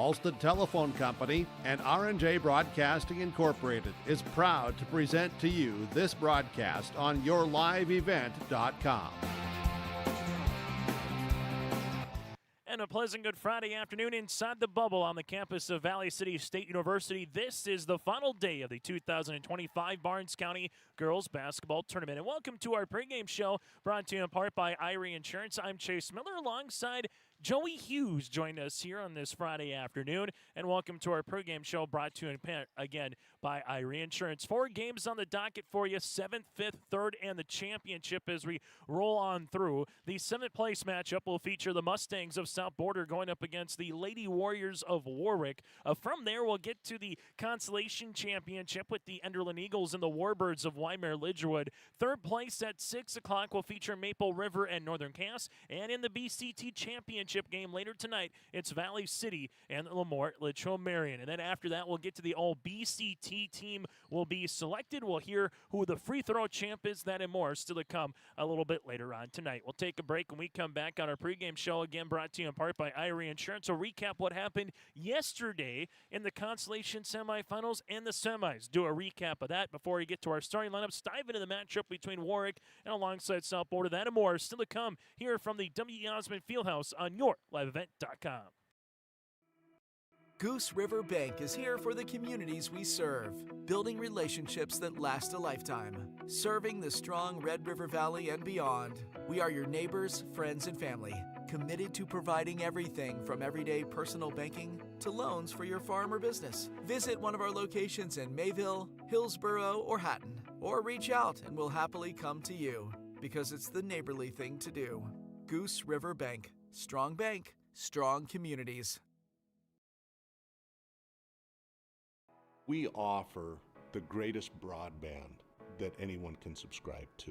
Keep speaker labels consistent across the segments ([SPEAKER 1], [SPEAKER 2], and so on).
[SPEAKER 1] Halstead Telephone Company and R&J Broadcasting Incorporated is proud to present to you this broadcast on yourliveevent.com.
[SPEAKER 2] And a pleasant good Friday afternoon inside the bubble on the campus of Valley City State University. This is the final day of the 2025 Barnes County Girls Basketball Tournament. And welcome to our pregame show brought to you in part by Irie Insurance. I'm Chase Miller alongside Joey Hughes joined us here on this Friday afternoon. And welcome to our pregame show brought to you in part again by Irie Insurance. 4 games on the docket for you, 7th, 5th, 3rd, and the championship as we roll on through. The 7th place matchup will feature the Mustangs of South Border going up against the Lady Warriors of Warwick. From there, we'll get to the Consolation Championship with the Enderlin Eagles and the Warbirds of Weimar-Lidgerwood. 3rd place at 6 o'clock will feature Maple River and Northern Cass. And in the BCT Championship game later tonight, it's Valley City and Lamort Litchfield Marion. And then after that, we'll get to the all BCT team will be selected. We'll hear who the free throw champ is, that and more still to come a little bit later on tonight. We'll take a break when we come back on our pregame show, again brought to you in part by Irie Insurance. We'll recap what happened yesterday in the consolation semifinals and the semis. Do a recap of that before we get to our starting lineups. Dive into the matchup between Warwick and alongside South Border. That and more still to come here from the W.E. Osmond Fieldhouse on yourliveevent.com.
[SPEAKER 3] Goose River Bank is here for the communities we serve, building relationships that last a lifetime. Serving the strong Red River Valley and beyond, we are your neighbors, friends, and family, committed to providing everything from everyday personal banking to loans for your farm or business. Visit one of our locations in Mayville, Hillsborough, or Hatton, or reach out and we'll happily come to you, because it's the neighborly thing to do. Goose River Bank. Strong bank, strong communities.
[SPEAKER 4] We offer the greatest broadband that anyone can subscribe to.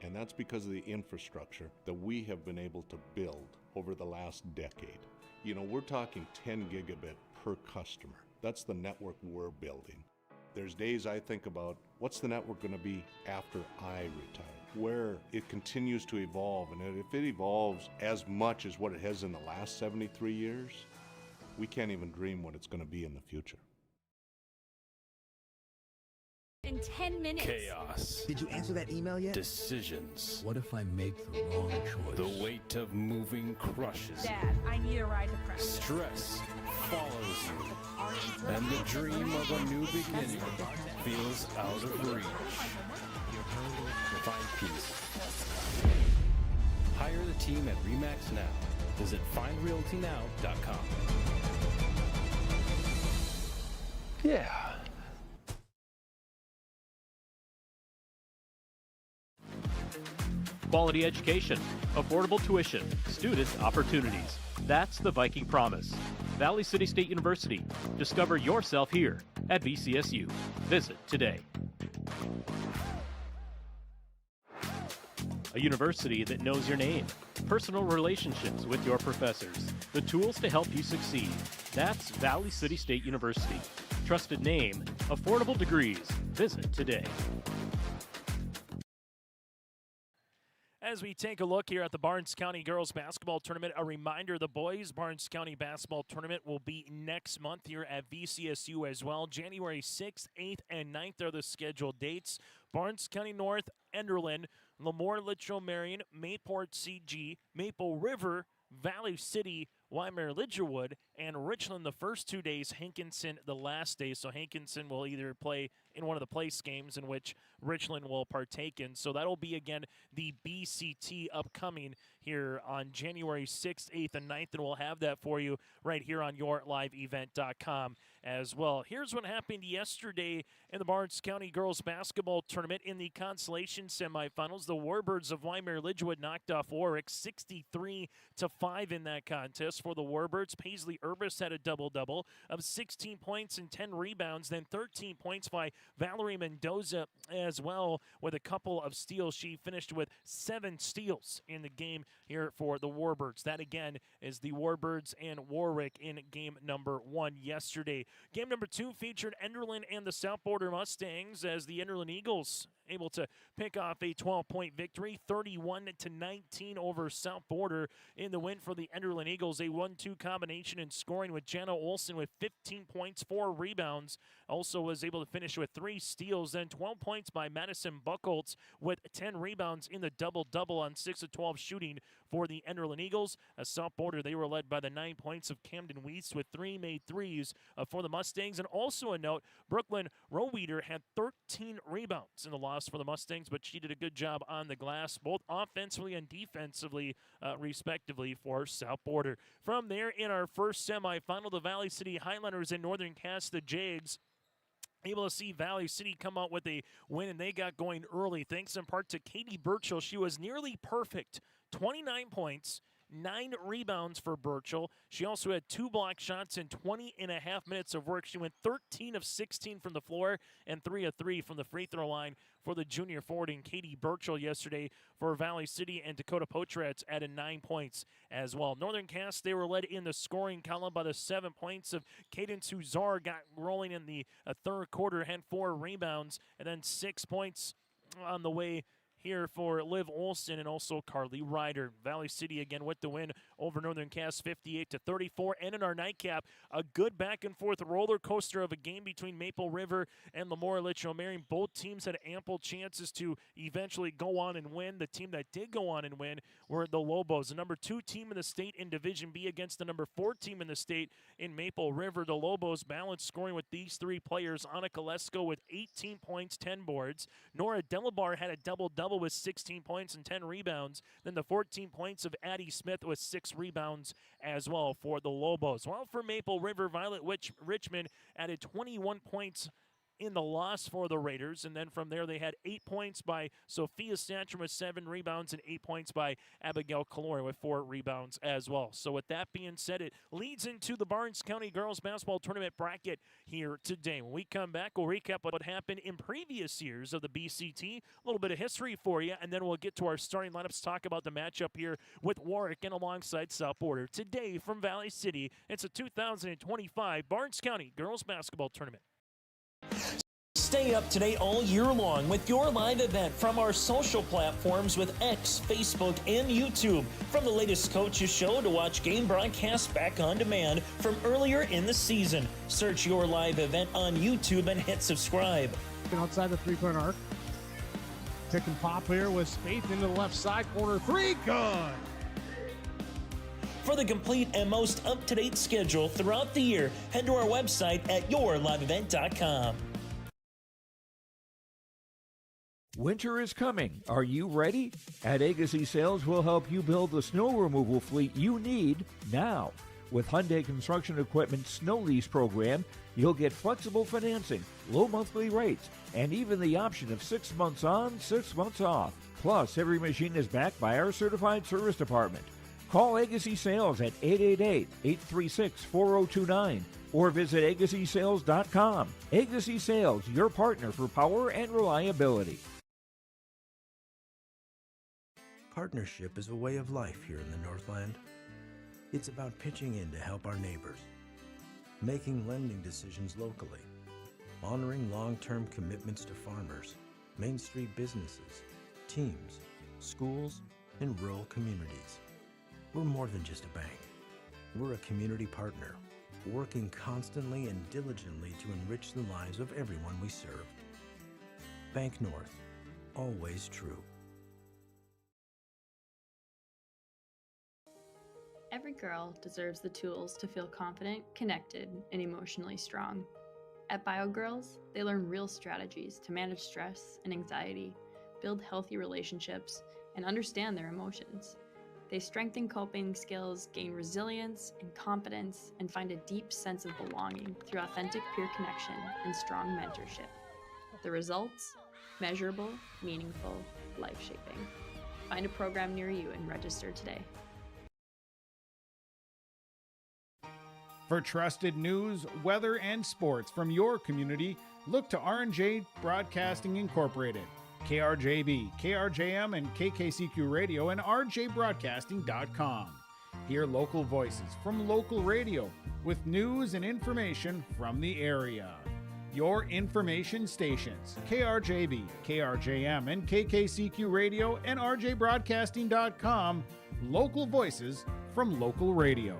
[SPEAKER 4] And that's because of the infrastructure that we have been able to build over the last decade. You know, we're talking 10 gigabit per customer. That's the network we're building. There's days I think about, what's the network going to be after I retire? Where it continues to evolve, and if it evolves as much as what it has in the last 73 years, we can't even dream what it's going to be in the future.
[SPEAKER 5] In 10 minutes.
[SPEAKER 6] Chaos.
[SPEAKER 7] Did you answer that email yet?
[SPEAKER 6] Decisions.
[SPEAKER 7] What if I make the wrong choice?
[SPEAKER 6] The weight of moving crushes.
[SPEAKER 5] Dad, I need a ride to practice.
[SPEAKER 6] Stress follows you. And the dream of a new beginning feels out of reach. Find peace. Hire the team at RE/MAX now. Visit findrealtynow.com. Yeah.
[SPEAKER 8] Quality education, affordable tuition, student opportunities. That's the Viking promise. Valley City State University. Discover yourself here at VCSU. Visit today. A university that knows your name. Personal relationships with your professors. The tools to help you succeed. That's Valley City State University. Trusted name, affordable degrees. Visit today.
[SPEAKER 2] As we take a look here at the Barnes County Girls Basketball Tournament, a reminder, the Boys Barnes County Basketball Tournament will be next month here at VCSU as well. January 6th, 8th, and 9th are the scheduled dates. Barnes County North, Enderlin, Lamort Litchfield Marion, Mayport CG, Maple River, Valley City, Weimar-Lidgerwood, and Richland the first 2 days, Hankinson the last day. So Hankinson will either play in one of the place games in which Richland will partake in. So that'll be, again, the BCT upcoming here on January 6th, 8th, and 9th, and we'll have that for you right here on yourliveevent.com as well. Here's what happened yesterday in the Barnes County Girls Basketball Tournament in the consolation semifinals. The Warbirds of Weimar-Lidgerwood knocked off Warwick 63-5 in that contest. For the Warbirds, Paisley Urbis had a double-double of 16 points and 10 rebounds, then 13 points by Valerie Mendoza as well with a couple of steals. She finished with 7 steals in the game here for the Warbirds. That, again, is the Warbirds and Warwick in game number 1 yesterday. Game number 2 featured Enderlin and the South Border Mustangs as the Enderlin Eagles able to pick off a 12-point victory, 31-19 over South Border in the win for the Enderlin Eagles. A 1-2 combination in scoring with Jana Olsen with 15 points, 4 rebounds. Also was able to finish with 3 steals, then 12 points by Madison Buchholz with 10 rebounds in the double-double on 6 of 12 shooting for the Enderlin Eagles. A South Border, they were led by the 9 points of Camden Weiss with 3 made threes for the Mustangs. And also a note, Brooklyn Roweeder had 13 rebounds in the loss for the Mustangs, but she did a good job on the glass, both offensively and defensively, respectively, for South Border. From there, in our first semifinal, the Valley City Highlanders and Northern Cass, the Jags, able to see Valley City come out with a win, and they got going early, thanks in part to Katie Burchell. She was nearly perfect, 29 points, 9 rebounds for Burchell. She also had 2 block shots in 20 and a half minutes of work. She went 13 of 16 from the floor and 3 of 3 from the free throw line for the junior forward and Katie Burchell yesterday for Valley City, and Dakota Potratz added 9 points as well. Northern Cass, they were led in the scoring column by the 7 points of Cadence Huzar, got rolling in the third quarter, had 4 rebounds, and then 6 points on the way here for Liv Olson and also Carly Ryder. Valley City again with the win over Northern Cass, 58-34. And in our nightcap, a good back-and-forth roller coaster of a game between Maple River and Lamora Litchfield Marion. Both teams had ample chances to eventually go on and win. The team that did go on and win were the Lobos, the number 2 team in the state in Division B against the number 4 team in the state in Maple River. The Lobos balanced scoring with these 3 players. Anna Kolesko with 18 points, 10 boards. Nora Delabar had a double-double with 16 points and 10 rebounds. Then the 14 points of Addie Smith with 6 rebounds as well for the Lobos. While for Maple River, Violet Richmond added 21 points in the loss for the Raiders, and then from there they had 8 points by Sophia Satcham with 7 rebounds and 8 points by Abigail Calori with 4 rebounds as well. So with that being said, it leads into the Barnes County Girls Basketball Tournament bracket here today. When we come back, we'll recap what happened in previous years of the BCT, a little bit of history for you, and then we'll get to our starting lineups, talk about the matchup here with Warwick and alongside South Border. Today from Valley City, it's a 2025 Barnes County Girls Basketball Tournament.
[SPEAKER 9] Stay up to date all year long with your live event from our social platforms with X, Facebook, and YouTube. From the latest coaches show to watch game broadcasts back on demand from earlier in the season. Search your live event on YouTube and hit subscribe.
[SPEAKER 10] Outside the three-point arc. Pick and pop here with Spaeth into the left side corner. 3, good!
[SPEAKER 9] For the complete and most up-to-date schedule throughout the year, head to our website at yourliveevent.com.
[SPEAKER 11] Winter is coming. Are you ready? At Agassi Sales, we'll help you build the snow removal fleet you need now. With Hyundai Construction Equipment Snow Lease Program, you'll get flexible financing, low monthly rates, and even the option of 6 months on, 6 months off. Plus, every machine is backed by our certified service department. Call Agassi Sales at 888-836-4029 or visit agassisales.com. Agassi Sales, your partner for power and reliability.
[SPEAKER 7] Partnership is a way of life here in the Northland. It's about pitching in to help our neighbors, making lending decisions locally, honoring long-term commitments to farmers, Main Street businesses, teams, schools, and rural communities. We're more than just a bank. We're a community partner, working constantly and diligently to enrich the lives of everyone we serve. Bank North, always true.
[SPEAKER 12] Every girl deserves the tools to feel confident, connected, and emotionally strong. At BioGirls, they learn real strategies to manage stress and anxiety, build healthy relationships, and understand their emotions. They strengthen coping skills, gain resilience and confidence, and find a deep sense of belonging through authentic peer connection and strong mentorship. The results? Measurable, meaningful, life-shaping. Find a program near you and register today.
[SPEAKER 10] For trusted news, weather, and sports from your community, look to R&J Broadcasting Incorporated, KRJB, KRJM, and KKCQ Radio, and rjbroadcasting.com. Hear local voices from local radio with news and information from the area. Your information stations, KRJB, KRJM, and KKCQ Radio, and rjbroadcasting.com. Local voices from local radio.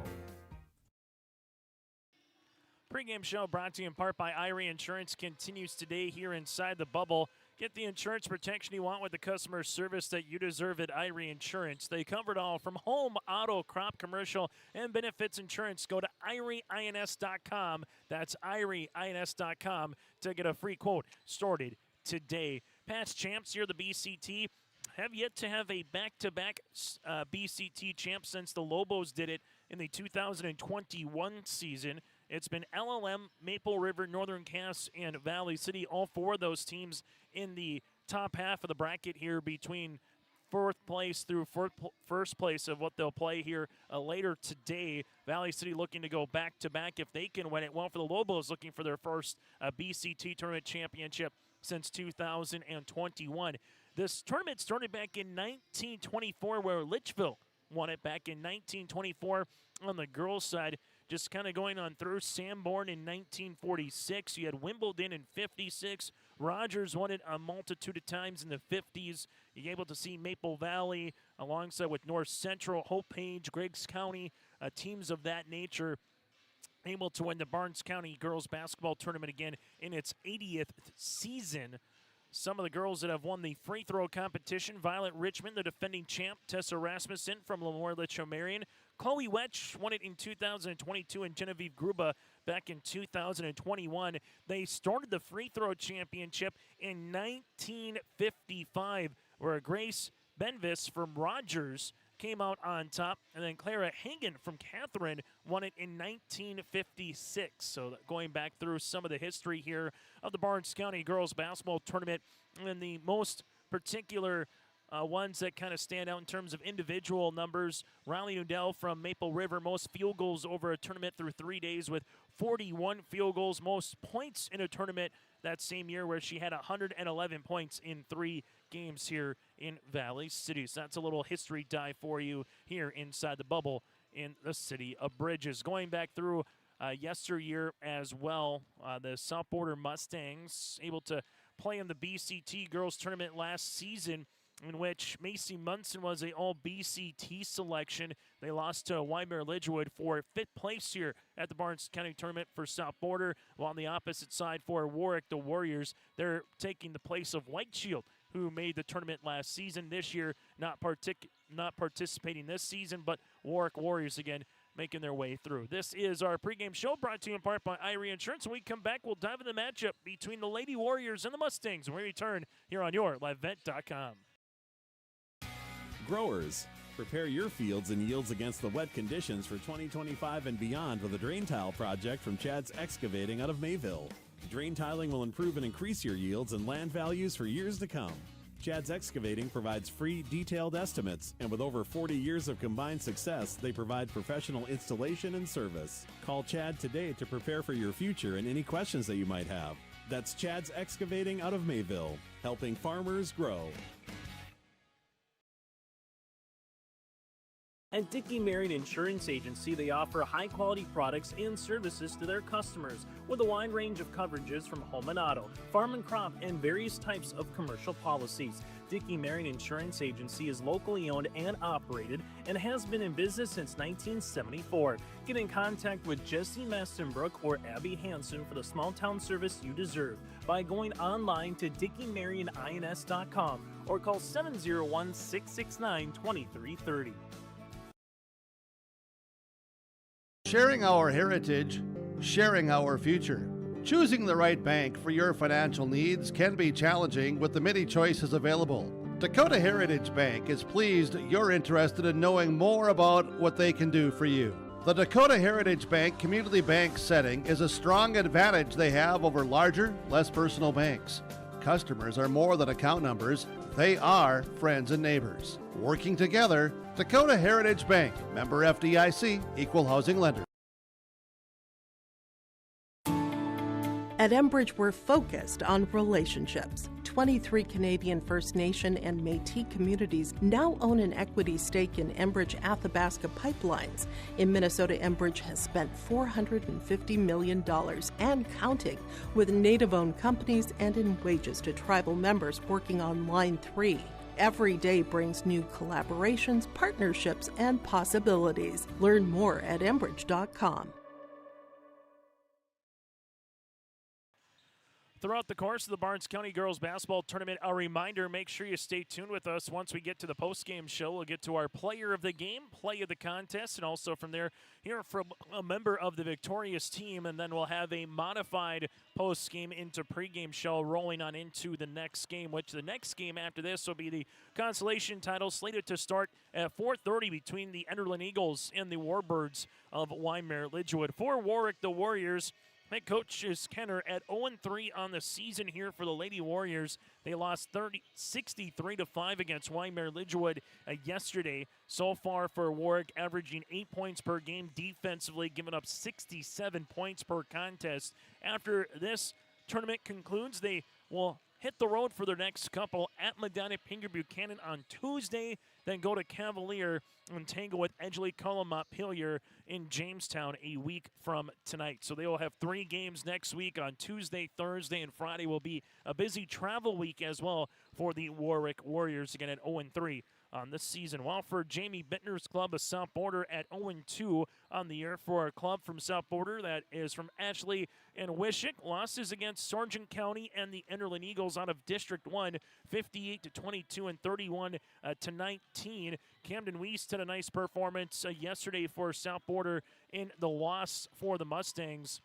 [SPEAKER 2] Pre-game show brought to you in part by Irie Insurance continues today here inside the bubble. Get the insurance protection you want with the customer service that you deserve at Irie Insurance. They cover it all from home, auto, crop, commercial, and benefits insurance. Go to IrieINS.com. That's IrieINS.com to get a free quote started today. Past champs here, the BCT, have yet to have a back-to-back BCT champ since the Lobos did it in the 2021 season. It's been LLM, Maple River, Northern Cass, and Valley City. All four of those teams in the top half of the bracket here between fourth place through first place of what they'll play here later today. Valley City looking to go back-to-back if they can win it. Well, for the Lobos, looking for their first BCT tournament championship since 2021. This tournament started back in 1924 where Litchfield won it back in 1924 on the girls' side. Just kind of going on through. Sanborn in 1946. You had Wimbledon in 56. Rogers won it a multitude of times in the 50s. You're able to see Maple Valley alongside with North Central, Hope Page, Griggs County, teams of that nature able to win the Barnes County girls basketball tournament again in its 80th season. Some of the girls that have won the free throw competition: Violet Richmond, the defending champ; Tessa Rasmussen from Lemoore Litchfield. Chloe Wetch won it in 2022, and Genevieve Gruba back in 2021. They started the free throw championship in 1955, where Grace Benvis from Rogers came out on top, and then Clara Hagen from Catherine won it in 1956. So going back through some of the history here of the Barnes County girls basketball tournament, and the most particular ones that kind of stand out in terms of individual numbers: Riley Nudell from Maple River, most field goals over a tournament through 3 days with 41 field goals, most points in a tournament that same year, where she had 111 points in 3 games here in Valley City. So that's a little history dive for you here inside the bubble in the city of Bridges. Going back through yesteryear as well, the South Border Mustangs able to play in the BCT girls tournament last season, in which Macy Munson was a all-BCT selection. They lost to Weimar Lidgewood for 5th place here at the Barnes County Tournament for South Border, while on the opposite side for Warwick, the Warriors, they're taking the place of White Shield, who made the tournament last season. This year, not participating this season, but Warwick Warriors again making their way through. This is our pregame show brought to you in part by Irie Insurance. When we come back, we'll dive into the matchup between the Lady Warriors and the Mustangs when we return here on YourLiveVent.com.
[SPEAKER 13] Growers, prepare your fields and yields against the wet conditions for 2025 and beyond with a drain tile project from Chad's Excavating out of Mayville. Drain tiling will improve and increase your yields and land values for years to come. Chad's Excavating provides free, detailed estimates, and with over 40 years of combined success, they provide professional installation and service. Call Chad today to prepare for your future and any questions that you might have. That's Chad's Excavating out of Mayville, helping farmers grow.
[SPEAKER 8] At Dickey Marion Insurance Agency, they offer high-quality products and services to their customers with a wide range of coverages from home and auto, farm and crop, and various types of commercial policies. Dickey Marion Insurance Agency is locally owned and operated and has been in business since 1974. Get in contact with Jesse Mastenbrook or Abby Hansen for the small-town service you deserve by going online to DickeyMarionINS.com or call 701-669-2330.
[SPEAKER 1] Sharing our heritage, sharing our future. Choosing the right bank for your financial needs can be challenging with the many choices available. Dakota Heritage Bank is pleased you're interested in knowing more about what they can do for you. The Dakota Heritage Bank community bank setting is a strong advantage they have over larger, less personal banks. Customers are more than account numbers, they are friends and neighbors. Working together, Dakota Heritage Bank, member FDIC, equal housing lender.
[SPEAKER 14] At Enbridge, we're focused on relationships. 23 Canadian First Nation and Métis communities now own an equity stake in Enbridge Athabasca Pipelines. In Minnesota, Enbridge has spent $450 million and counting with Native-owned companies and in wages to tribal members working on Line 3. Every day brings new collaborations, partnerships, and possibilities. Learn more at Enbridge.com.
[SPEAKER 2] throughout the course of the Barnes County Girls Basketball Tournament. A reminder, make sure you stay tuned with us. Once we get to the post-game show, we'll get to our player of the game, play of the contest, and also from there, hear from a member of the victorious team, and then we'll have a modified post-game into pregame show rolling on into the next game, which the next game after this will be the consolation title slated to start at 4:30 between the Enderlin Eagles and the Warbirds of Weimar-Lidgewood. For Warwick, the Warriors, head coach is Kenner at 0-3 on the season here for the Lady Warriors. They lost 63-5 against Weimar-Lidgewood yesterday. So far for Warwick, averaging 8 points per game defensively, giving up 67 points per contest. After this tournament concludes, they will hit the road for their next couple at Medina Pinker Buchanan on Tuesday, then go to Cavalier and tangle with Edgeley Montpelier in Jamestown a week from tonight. So they will have 3 games next week on Tuesday, Thursday, and Friday will be a busy travel week as well for the Warwick Warriors, again at 0-3 on this season. While for Jamie Bittner's club of South Border at 0-2 on the year for our club from South Border, that is from Ashley and Wishick. Losses against Sargent County and the Enderlin Eagles out of District 1, 58-22 and 31-19. Camden Weast had a nice performance yesterday for South Border in the loss for the Mustangs.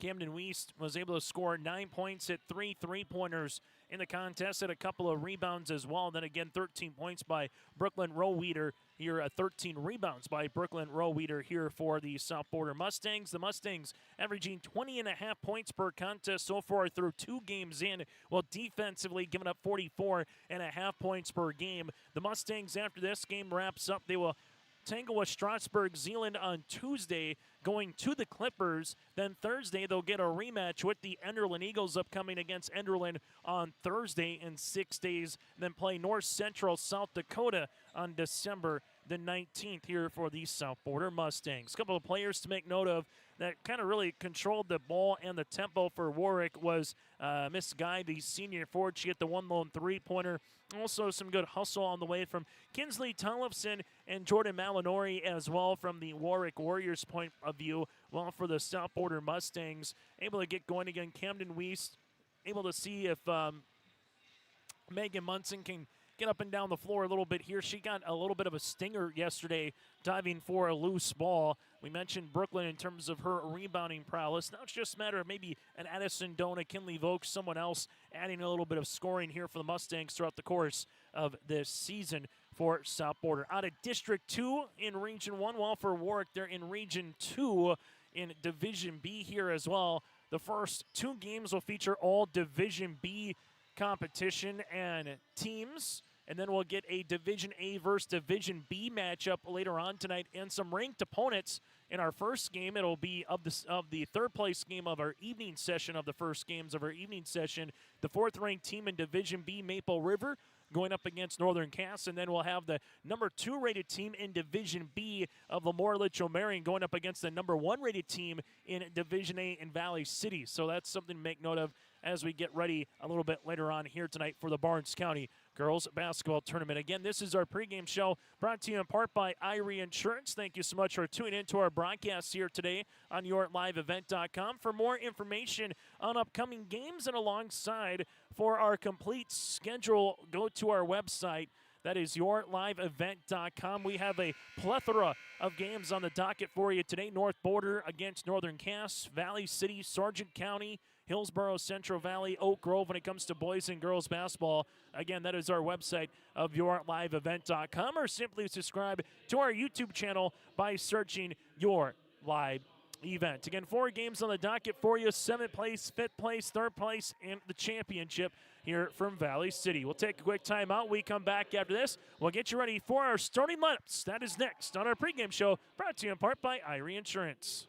[SPEAKER 2] Camden Weast was able to score 9 points at 3 3-pointers in the contest, had a couple of rebounds as well. Then again, 13 points by Brooklyn Roweeder here, 13 rebounds by Brooklyn Roweeder here for the South Border Mustangs. The Mustangs averaging 20.5 points per contest so far through 2 games in, while defensively giving up 44.5 points per game. The Mustangs, after this game wraps up, they will tangle with Strasburg Zeeland on Tuesday, going to the Clippers. Then Thursday, they'll get a rematch with the Enderlin Eagles upcoming against Enderlin on Thursday in 6 days. Then play North Central South Dakota on December the 19th here for the South Border Mustangs. A couple of players to make note of that kind of really controlled the ball and the tempo for Warwick was Miss Guy, the senior forward. She hit the one lone 3-pointer. Also some good hustle on the way from Kinsley Tollefson and Jordan Malinori as well from the Warwick Warriors point of view. While for the South Border Mustangs, able to get going again. Camden Weast able to see if Megan Munson can get up and down the floor a little bit here. She got a little bit of a stinger yesterday diving for a loose ball. We mentioned Brooklyn in terms of her rebounding prowess. Now it's just a matter of maybe an Addison Dona, Kinley Vokes, someone else adding a little bit of scoring here for the Mustangs throughout the course of this season for South Border. Out of District 2 in Region 1, while for Warwick, they're in Region 2 in Division B here as well. The first 2 games will feature all Division B competition and teams. And then we'll get a Division A versus Division B matchup later on tonight and some ranked opponents in our first game. It'll be of the third place game of our evening session, of the first games of our evening session. The 4th ranked team in Division B, Maple River, going up against Northern Cass. And then we'll have the number 2 rated team in Division B of Lemoore Litchfield Marion going up against the number 1 rated team in Division A in Valley City. So that's something to make note of as we get ready a little bit later on here tonight for the Barnes County Girls Basketball Tournament. Again, this is our pregame show brought to you in part by Irie Insurance. Thank you so much for tuning into our broadcast here today on YourLiveEvent.com. For more information on upcoming games and alongside for our complete schedule, go to our website. That is YourLiveEvent.com. We have a plethora of games on the docket for you today. North Border against Northern Cass, Valley City, Sargent County, Hillsborough, Central Valley, Oak Grove when it comes to boys and girls basketball. Again, that is our website of YourLiveEvent.com, or simply subscribe to our YouTube channel by searching Your Live Event. Again, 4 games on the docket for you: 7th place, 5th place, 3rd place, and the championship here from Valley City. We'll take a quick timeout. We come back after this. We'll get you ready for our starting lineups. That is next on our pregame show, brought to you in part by Irie Insurance.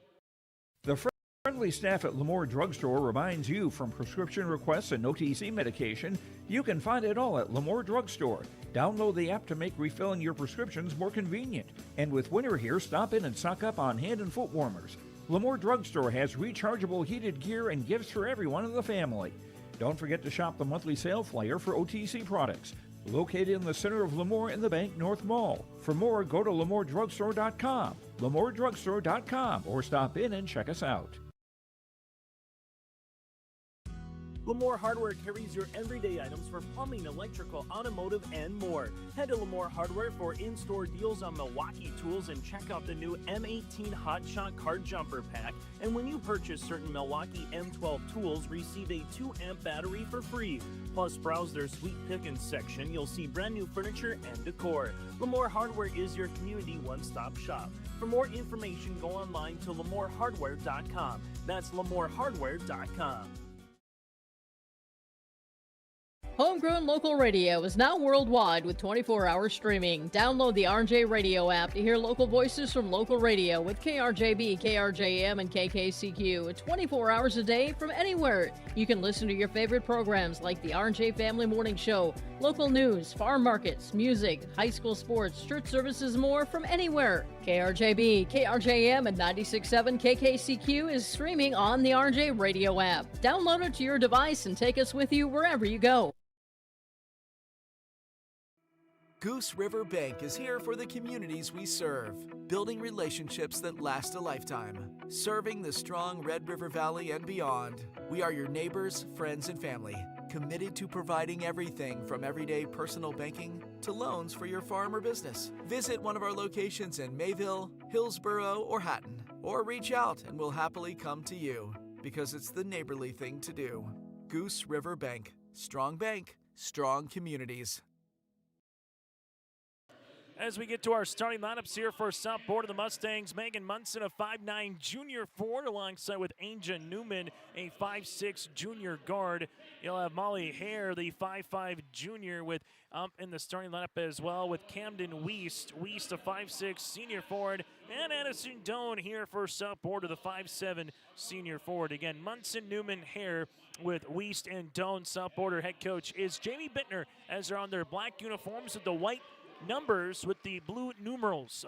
[SPEAKER 11] The friendly staff at Lemoore Drugstore reminds you, from prescription requests and OTC medication, you can find it all at Lemoore Drugstore. Download the app to make refilling your prescriptions more convenient. And with winter here, stop in and stock up on hand and foot warmers. Lemoore Drugstore has rechargeable heated gear and gifts for everyone in the family. Don't forget to shop the monthly sale flyer for OTC products. Located in the center of Lemoore in the Bank North Mall. For more, go to LemooreDrugstore.com, LemooreDrugstore.com, or stop in and check us out.
[SPEAKER 9] Lamore Hardware carries your everyday items for plumbing, electrical, automotive, and more. Head to Lamore Hardware for in-store deals on Milwaukee tools and check out the new M18 Hotshot Card Jumper Pack. And when you purchase certain Milwaukee M12 tools, receive a 2-amp battery for free. Plus, browse their sweet pickings section. You'll see brand new furniture and decor. Lamore Hardware is your community one-stop shop. For more information, go online to lamorehardware.com. That's lamorehardware.com.
[SPEAKER 15] Homegrown local radio is now worldwide with 24-hour streaming. Download the RJ Radio app to hear local voices from local radio with KRJB, KRJM, and KKCQ 24 hours a day from anywhere. You can listen to your favorite programs like the RJ Family Morning Show, local news, farm markets, music, high school sports, church services, more from anywhere. KRJB, KRJM, and 96.7 KKCQ is streaming on the RJ Radio app. Download it to your device and take us with you wherever you go.
[SPEAKER 3] Goose River Bank is here for the communities we serve, building relationships that last a lifetime, serving the strong Red River Valley and beyond. We are your neighbors, friends, and family, committed to providing everything from everyday personal banking to loans for your farm or business. Visit one of our locations in Mayville, Hillsborough, or Hatton, or reach out and we'll happily come to you, because it's the neighborly thing to do. Goose River Bank, strong communities.
[SPEAKER 2] As we get to our starting lineups here for South Board of the Mustangs, Megan Munson, a 5'9 junior forward, alongside with Angel Newman, a 5'6 junior guard. You'll have Molly Hare, the 5'5 junior, with in the starting lineup as well, with Camden Weist, a 5'6 senior forward, and Addison Doan here for South Board of the 5'7 senior forward. Again, Munson, Newman, Hare with Weist and Doan. South Border head coach is Jamie Bittner, as they're on their black uniforms with the white numbers with the blue numerals,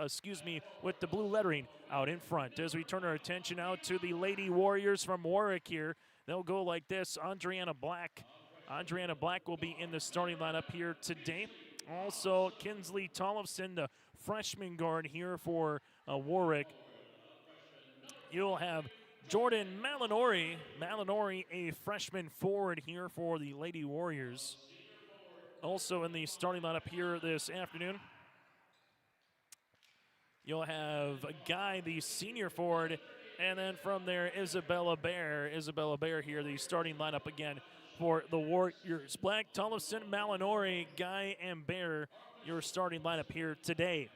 [SPEAKER 2] with the blue lettering out in front. As we turn our attention out to the Lady Warriors from Warwick here, they'll go like this. Adriana Black will be in the starting lineup here today. Also, Kinsley Tollefson, the freshman guard here for Warwick. You'll have Jordan Malinori, a freshman forward here for the Lady Warriors. Also in the starting lineup here this afternoon, you'll have Guy, the senior forward, and then from there, Isabella Bear here, the starting lineup again for the Warriors. Black, Tollefson, Malinori, Guy, and Bear, your starting lineup here today.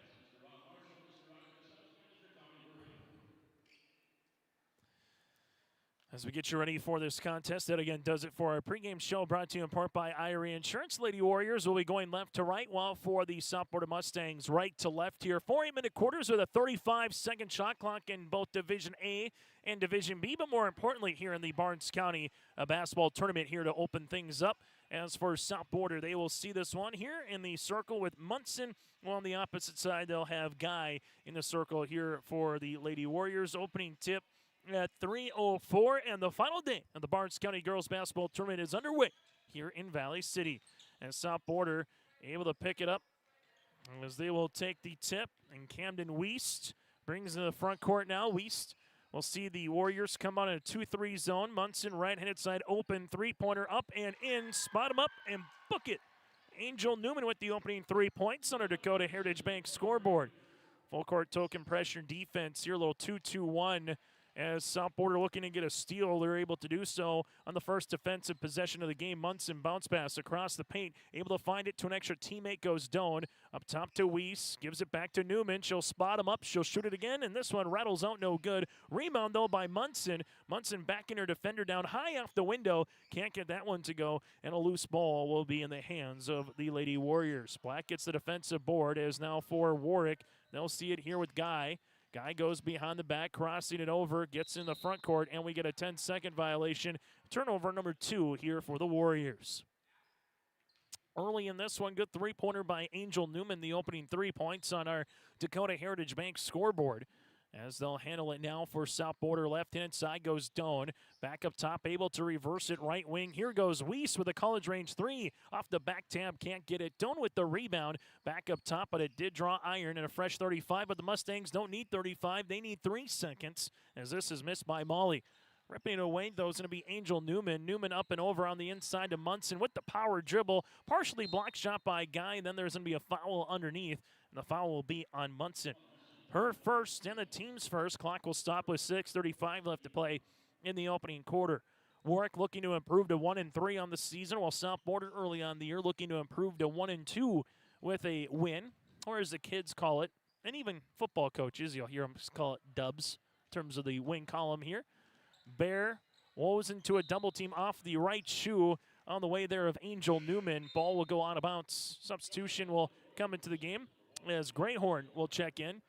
[SPEAKER 2] As we get you ready for this contest, that again does it for our pregame show, brought to you in part by IRE Insurance. Lady Warriors will be going left to right, while for the South Border Mustangs, right to left here. 4 8-minute quarters with a 35-second shot clock in both Division A and Division B, but more importantly here in the Barnes County basketball tournament here to open things up. As for South Border, they will see this one here in the circle with Munson. Well, on the opposite side, they'll have Guy in the circle here for the Lady Warriors. Opening tip at 3:04, and the final day of the Barnes County Girls Basketball Tournament is underway here in Valley City. And South Border able to pick it up as they will take the tip, and Camden Weist brings in the front court now. Weist will see the Warriors come out in a 2-3 zone. Munson right-handed side open, three-pointer up and in, spot him up and book it. Angel Newman with the opening 3 points on our Dakota Heritage Bank scoreboard. Full court token pressure defense here, a little 2-2-1. As South Border looking to get a steal, they're able to do so on the first defensive possession of the game. Munson bounce pass across the paint, able to find it to an extra teammate, goes Doan. Up top to Weiss, gives it back to Newman. She'll spot him up, she'll shoot it again, and this one rattles out no good. Rebound, though, by Munson. Munson backing her defender down high off the window. Can't get that one to go, and a loose ball will be in the hands of the Lady Warriors. Black gets the defensive board, as now for Warwick. They'll see it here with Guy. Guy goes behind the back, crossing it over, gets in the front court, and we get a 10-second violation. Turnover number 2 here for the Warriors. Early in this one, good three-pointer by Angel Newman, the opening 3 points on our Dakota Heritage Bank scoreboard. As they'll handle it now for South Border. Left-hand side goes Doan. Back up top, able to reverse it right wing. Here goes Weiss with a college range 3. Off the back tab, can't get it. Doan with the rebound. Back up top, but it did draw iron and a fresh 35. But the Mustangs don't need 35. They need 3 seconds, as this is missed by Molly. Ripping it away, though, is going to be Angel Newman. Newman up and over on the inside to Munson with the power dribble. Partially blocked shot by Guy, and then there's going to be a foul underneath, and the foul will be on Munson. Her first and the team's first. Clock will stop with 6:35 left to play in the opening quarter. Warwick looking to improve to 1-3 on the season, while South Border early on the year looking to improve to 1-2 with a win, or as the kids call it, and even football coaches, you'll hear them call it dubs in terms of the win column here. Bear woes into a double team off the right shoe on the way there of Angel Newman. Ball will go out of bounds. Substitution will come into the game as Greyhorn will check in.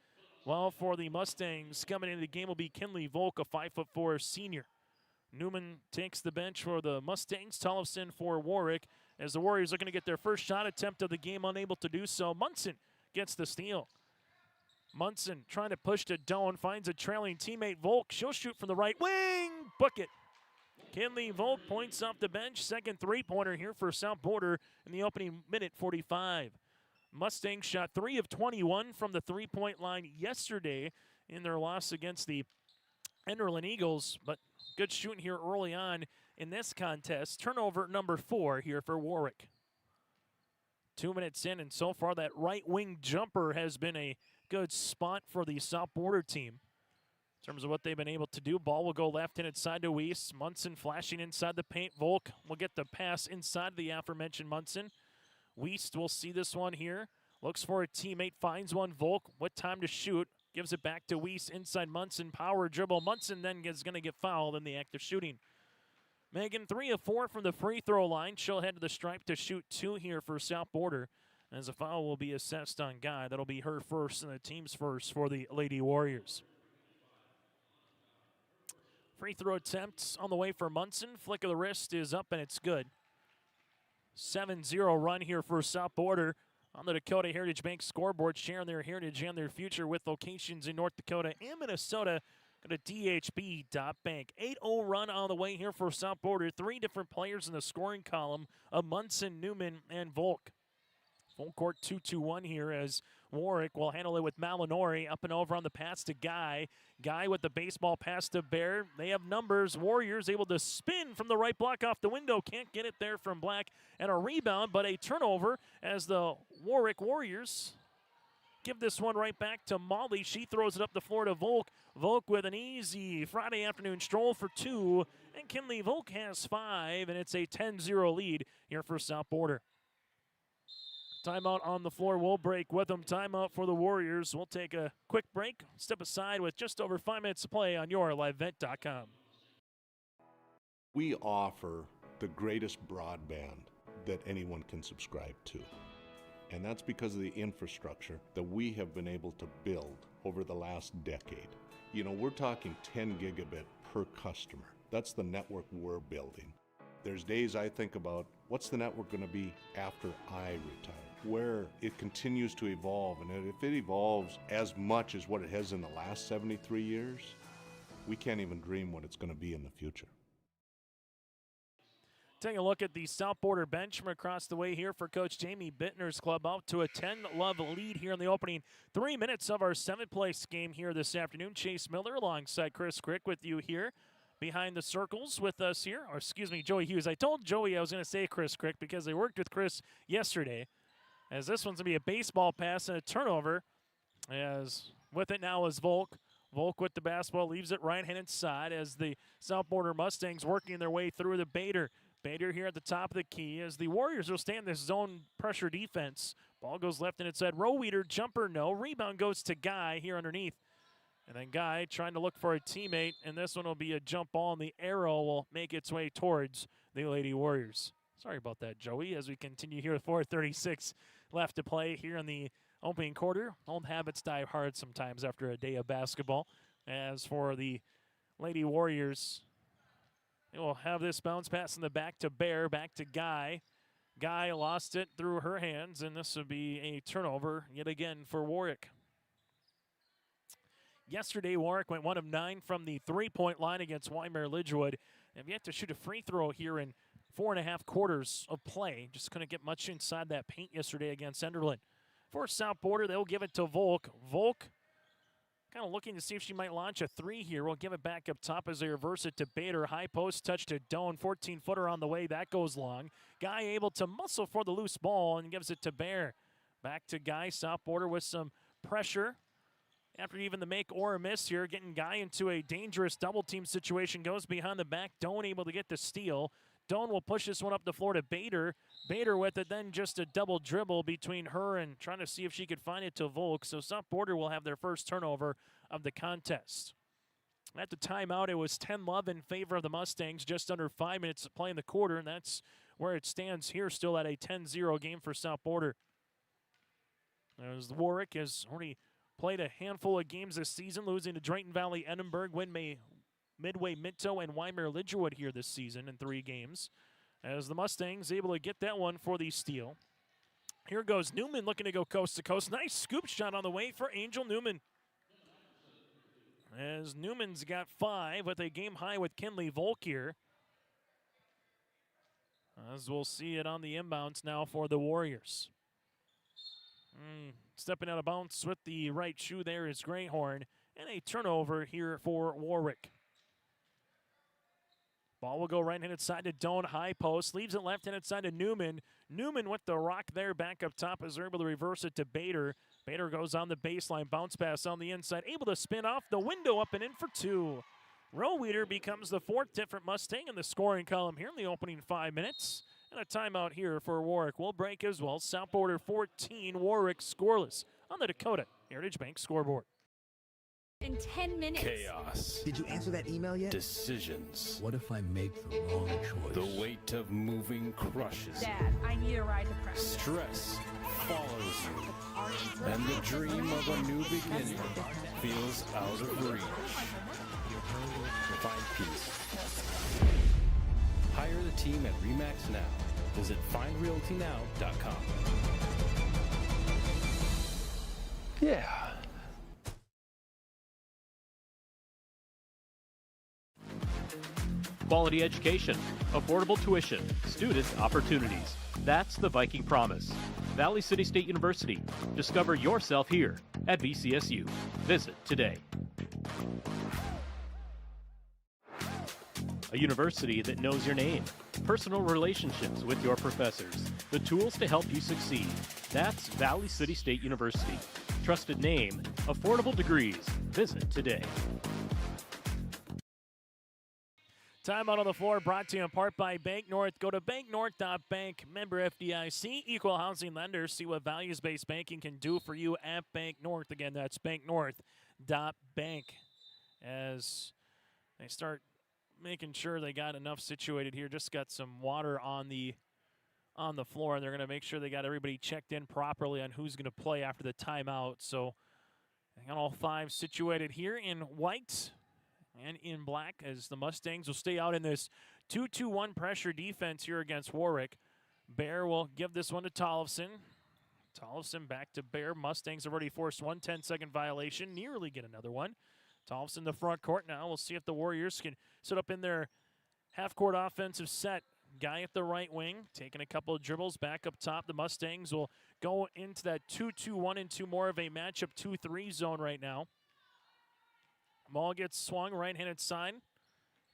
[SPEAKER 2] Well, for the Mustangs, coming into the game will be Kinley Volk, a 5'4" senior. Newman takes the bench for the Mustangs. Tollefson for Warwick, as the Warriors are going to get their first shot attempt of the game, unable to do so. Munson gets the steal. Munson trying to push to Doan, finds a trailing teammate, Volk. She'll shoot from the right wing, book it. Kinley Volk points off the bench, second three-pointer here for South Border in the opening minute 45. Mustangs shot 3 of 21 from the three-point line yesterday in their loss against the Enderlin Eagles, but good shooting here early on in this contest. Turnover number 4 here for Warwick. 2 minutes in, and so far that right wing jumper has been a good spot for the South Border team. In terms of what they've been able to do, ball will go left-handed side to Weiss. Munson flashing inside the paint. Volk will get the pass inside the aforementioned Munson. Weiss will see this one here. Looks for a teammate, finds one. Volk with time to shoot. Gives it back to Weiss inside Munson. Power dribble. Munson then is going to get fouled in the act of shooting. Megan 3 of 4 from the free throw line. She'll head to the stripe to shoot 2 here for South Border. As a foul will be assessed on Guy. That'll be her first and the team's first for the Lady Warriors. Free throw attempts on the way for Munson. Flick of the wrist is up and it's good. 7-0 run here for South Border on the Dakota Heritage Bank scoreboard, sharing their heritage and their future with locations in North Dakota and Minnesota. Go to dhb.bank. 8-0 run on the way here for South Border. 3 different players in the scoring column of Munson, Newman, and Volk. Full court 2-2-1 here as Warwick will handle it with Malinori up and over on the pass to Guy. Guy with the baseball pass to Bear. They have numbers. Warriors able to spin from the right block off the window. Can't get it there from Black. And a rebound, but a turnover as the Warwick Warriors give this one right back to Molly. She throws it up the floor to Volk. Volk with an easy Friday afternoon stroll for 2. And Kinley Volk has 5, and it's a 10-0 lead here for South Border. Timeout on the floor. We'll break with them. Timeout for the Warriors. We'll take a quick break. Step aside with just over 5 minutes to play on yourlivevent.com.
[SPEAKER 4] We offer the greatest broadband that anyone can subscribe to. And that's because of the infrastructure that we have been able to build over the last decade. You know, we're talking 10 gigabit per customer. That's the network we're building. There's days I think about, what's the network going to be after I retire? Where it continues to evolve, and if it evolves as much as what it has in the last 73 years, we can't even dream what it's going to be in the future.
[SPEAKER 2] Taking a look at the South Border bench from across the way here for Coach Jamie Bittner's club, out to a 10-love lead here in the opening 3 minutes of our 7th-place game here this afternoon. Chase Miller alongside Chris Crick with you here behind the circles with us here. Or excuse me, Joey Hughes. I told Joey I was going to say Chris Crick because I worked with Chris yesterday. As this one's going to be a baseball pass and a turnover. As with it now is Volk. Volk with the basketball leaves it right-handed side as the South Border Mustangs working their way through the Bader. Bader here at the top of the key as the Warriors will stay in this zone pressure defense. Ball goes left-handed side. Roweeder, jumper, no. Rebound goes to Guy here underneath. And then Guy trying to look for a teammate, and this one will be a jump ball, and the arrow will make its way towards the Lady Warriors. Sorry about that, Joey, as we continue here with 4:36 left to play here in the opening quarter. Old habits die hard sometimes after a day of basketball. As for the Lady Warriors, they will have this bounce pass in the back to Bear, back to Guy. Guy lost it through her hands, and this would be a turnover yet again for Warwick. Yesterday, Warwick went 1 of 9 from the three-point line against Wymer Lidgewood. They have yet to shoot a free throw here in 4.5 quarters of play. Just couldn't get much inside that paint yesterday against Enderlin. For South Border, they'll give it to Volk. Volk Kind of looking to see if she might launch a three here. We'll give it back up top as they reverse it to Bader. High post touch to Doan. 14-footer on the way. That goes long. Guy able to muscle for the loose ball and gives it to Bear. Back to Guy. South border with some pressure. After even the make or a miss here, getting Guy into a dangerous double team situation. Goes behind the back. Doan able to get the steal. Doan will push this one up the floor to Bader. Bader with it, then just a double dribble between her and trying to see if she could find it to Volk. So South Border will have their first turnover of the contest. At the timeout, it was 10-love in favor of the Mustangs. Just under 5 minutes to play in the quarter, and that's where it stands here, still at a 10-0 game for South Border. As Warwick has already played a handful of games this season, losing to Drayton Valley, Edinburgh, Midway, Minto, and Weimar Lidgerwood here this season in 3 games. As the Mustangs able to get that one for the steal. Here goes Newman looking to go coast to coast. Nice scoop shot on the way for Angel Newman. As Newman's got 5 with a game high with Kinley Volk here. As we'll see it on the inbounds now for the Warriors. Stepping out of bounds with the right shoe there is Greyhorn. And a turnover here for Warwick. Ball will go right-handed side to Doan, high post. Leaves it left-handed side to Newman. Newman with the rock there back up top as they're able to reverse it to Bader. Bader goes on the baseline, bounce pass on the inside. Able to spin off the window up and in for 2. Roweeder becomes the 4th different Mustang in the scoring column here in the opening 5 minutes. And a timeout here for Warwick. We'll break as well. South Border 14, Warwick scoreless on the Dakota Heritage Bank scoreboard.
[SPEAKER 5] In 10 minutes.
[SPEAKER 6] Chaos.
[SPEAKER 16] Did you answer that email yet?
[SPEAKER 6] Decisions.
[SPEAKER 16] What if I make the wrong choice?
[SPEAKER 6] The weight of moving crushes.
[SPEAKER 5] Dad, I need a ride to Preston.
[SPEAKER 6] Stress follows you. And the dream of a new beginning feels out of reach. Find peace. Hire the team at RE/MAX now. Visit findrealtynow.com. Yeah.
[SPEAKER 8] Quality education, affordable tuition, student opportunities. That's the Viking Promise. Valley City State University. Discover yourself here at VCSU. Visit today. A university that knows your name. Personal relationships with your professors. The tools to help you succeed. That's Valley City State University. Trusted name, affordable degrees. Visit today.
[SPEAKER 2] Timeout on the floor brought to you in part by Bank North. Go to banknorth.bank, member FDIC, equal housing lender. See what values-based banking can do for you at Bank North. Again, that's banknorth.bank. As they start making sure they got enough situated here. Just got some water on the floor, and they're going to make sure they got everybody checked in properly on who's going to play after the timeout. So they got all 5 situated here in white and in black as the Mustangs will stay out in this 2-2-1 pressure defense here against Warwick. Bear will give this one to Tollefson. Tollefson back to Bear. Mustangs have already forced one 10-second violation. Nearly get another one. Tollefson the front court now. We'll see if the Warriors can set up in their half-court offensive set. Guy at the right wing, taking a couple of dribbles back up top. The Mustangs will go into that 2-2-1 into more of a matchup 2-3 zone right now. Ball gets swung right-handed side.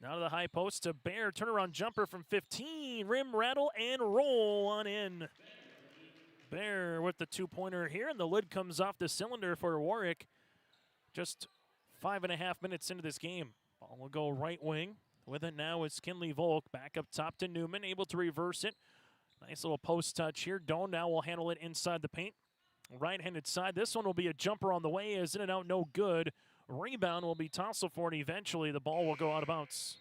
[SPEAKER 2] Now to the high post to Bear. Turnaround jumper from 15. Rim rattle and roll on in. Bear with the 2-pointer here, and the lid comes off the cylinder for Warwick. Just 5.5 minutes into this game. Ball will go right wing. With it now is Kinley Volk. Back up top to Newman, able to reverse it. Nice little post touch here. Doan now will handle it inside the paint. Right-handed side. This one will be a jumper on the way. Is in and out, no good. Rebound will be tousled for it. Eventually, the ball will go out of bounds.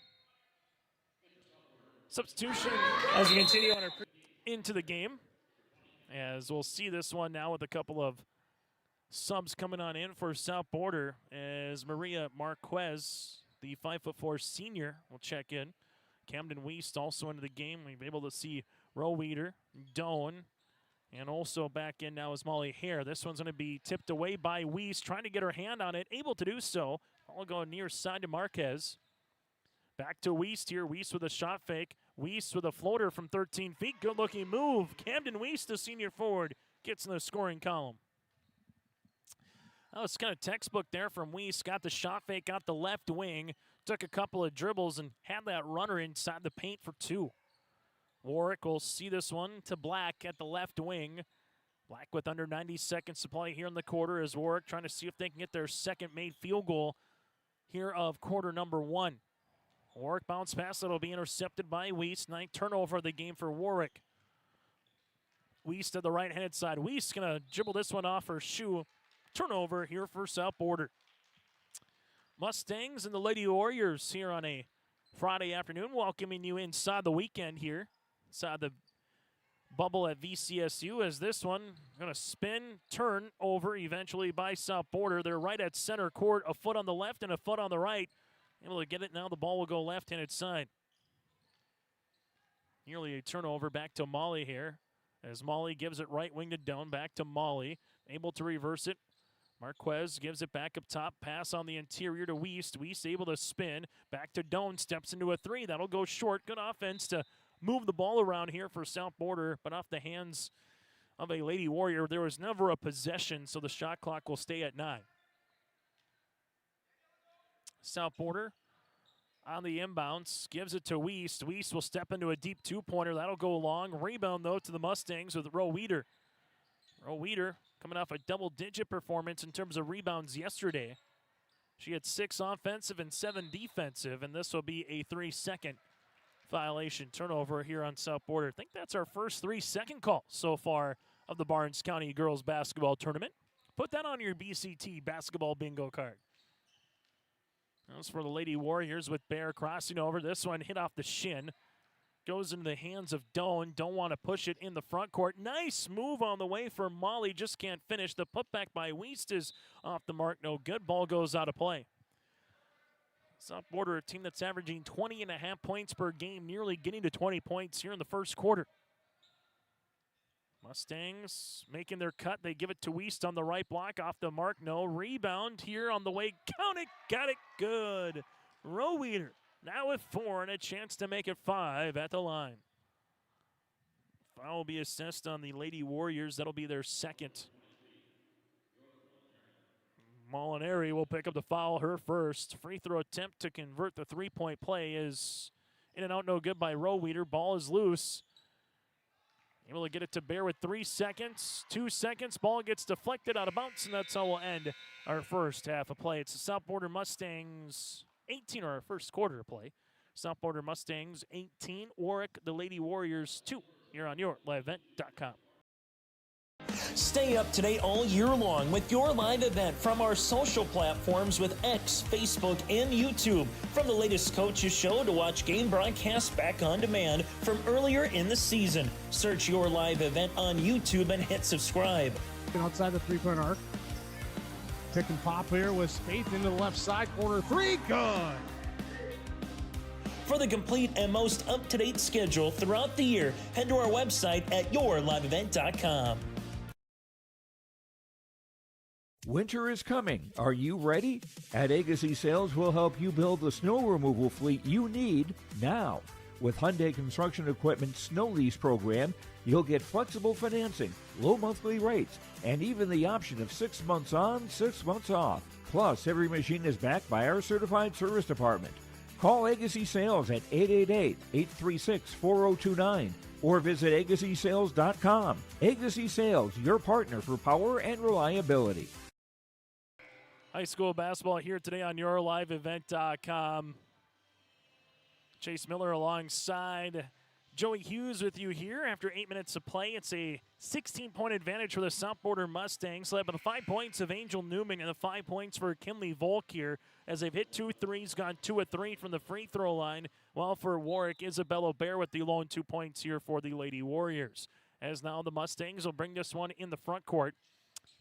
[SPEAKER 2] Substitution as we continue on our into the game. As we'll see this one now with a couple of subs coming on in for South Border as Maria Marquez, the 5'4" senior, will check in. Camden Weist also into the game. We've been able to see Roweeder, Doan, and also back in now is Molly Hare. This one's going to be tipped away by Weist, trying to get her hand on it, able to do so. I'll go near side to Marquez. Back to Weist here. Weist with a shot fake. Weist with a floater from 13 feet. Good-looking move. Camden Weist, the senior forward, gets in the scoring column. Oh, it's kind of textbook there from Weiss. Got the shot fake, got the left wing, took a couple of dribbles, and had that runner inside the paint for two. Warwick will see this one to Black at the left wing. Black with under 90 seconds to play here in the quarter as Warwick trying to see if they can get their second made field goal here of quarter number one. Warwick bounce pass that'll be intercepted by Weiss. Ninth turnover of the game for Warwick. Weiss to the right-handed side. Weiss going to dribble this one off her shoe. Turnover here for South Border. Mustangs and the Lady Warriors here on a Friday afternoon, welcoming you inside the weekend here, inside the bubble at VCSU, as this one going to spin, turn over eventually by South Border. They're right at center court, a foot on the left and a foot on the right. Able to get it now. The ball will go left-handed side. Nearly a turnover back to Molly here, as Molly gives it right wing to Doan. Back to Molly, able to reverse it. Marquez gives it back up top. Pass on the interior to Weiss. Weiss able to spin. Back to Doan. Steps into a three. That'll go short. Good offense to move the ball around here for South Border, but off the hands of a Lady Warrior. There was never a possession, so the shot clock will stay at 9. South Border on the inbounds. Gives it to Weiss. Weiss will step into a deep two-pointer. That'll go long. Rebound, though, to the Mustangs with Roe Weeder. Roe Weeder coming off a double-digit performance in terms of rebounds yesterday. She had 6 offensive and 7 defensive, and this will be a 3-second violation turnover here on South Border. I think that's our first 3-second call so far of the Barnes County Girls Basketball Tournament. Put that on your BCT basketball bingo card. As for the Lady Warriors with Bear crossing over. This one hit off the shin. Goes into the hands of Doan. Don't want to push it in the front court. Nice move on the way for Molly. Just can't finish. The putback by Weiss is off the mark. No good. Ball goes out of play. South Border, a team that's averaging 20.5 points per game, nearly getting to 20 points here in the first quarter. Mustangs making their cut. They give it to Weiss on the right block. Off the mark. No. Rebound here on the way. Count it. Got it. Good. Roe Weeder now with 4 and a chance to make it 5 at the line. Foul will be assessed on the Lady Warriors. That'll be their second. Molinari will pick up the foul, her first. Free throw attempt to convert the three-point play is in and out, no good by Roe Weeder. Ball is loose. Able to get it to Bear with 3 seconds. 2 seconds. Ball gets deflected out of bounds, and that's how we'll end our first half of play. It's the South Border Mustangs 18, or our first quarter of play. South Border Mustangs 18, Warwick, the Lady Warriors 2. Here on YourLiveEvent.com.
[SPEAKER 9] Stay up to date all year long with your live event from our social platforms with X, Facebook, and YouTube. From the latest coaches show to watch game broadcasts back on demand from earlier in the season. Search your live event on YouTube and hit subscribe.
[SPEAKER 17] Outside the three-point arc. Pick and pop here with Spaeth into the left side corner. 3, good.
[SPEAKER 9] For the complete and most up-to-date schedule throughout the year, head to our website at YourLiveEvent.com.
[SPEAKER 11] Winter is coming. Are you ready? At Agassi Sales, we'll help you build the snow removal fleet you need now. With Hyundai Construction Equipment Snow Lease Program, you'll get flexible financing, low monthly rates, and even the option of 6 months on, 6 months off. Plus, every machine is backed by our certified service department. Call Agassi Sales at 888-836-4029 or visit agassisales.com. Agassi Sales, your partner for power and reliability.
[SPEAKER 2] High school basketball here today on YourLiveEvent.com. Chase Miller alongside Joey Hughes with you here after 8 minutes of play. It's a 16-point advantage for the South Border Mustangs, led by the 5 points of Angel Newman and the 5 points for Kinley Volk here, as they've hit 2 threes, gone 2 of 3 from the free throw line, while for Warwick, Isabella Bear with the lone 2 points here for the Lady Warriors. As now the Mustangs will bring this one in the front court,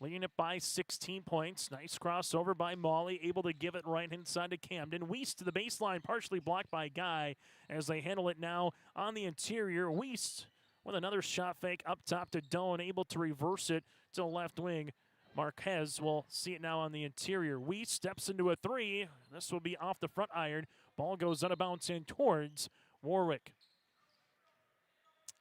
[SPEAKER 2] leading it by 16 points. Nice crossover by Molly, able to give it right inside to Camden. Weiss to the baseline, partially blocked by Guy as they handle it now on the interior. Weiss with another shot fake up top to Doan, able to reverse it to the left wing. Marquez will see it now on the interior. Weiss steps into a 3. This will be off the front iron. Ball goes out of bounds in towards Warwick.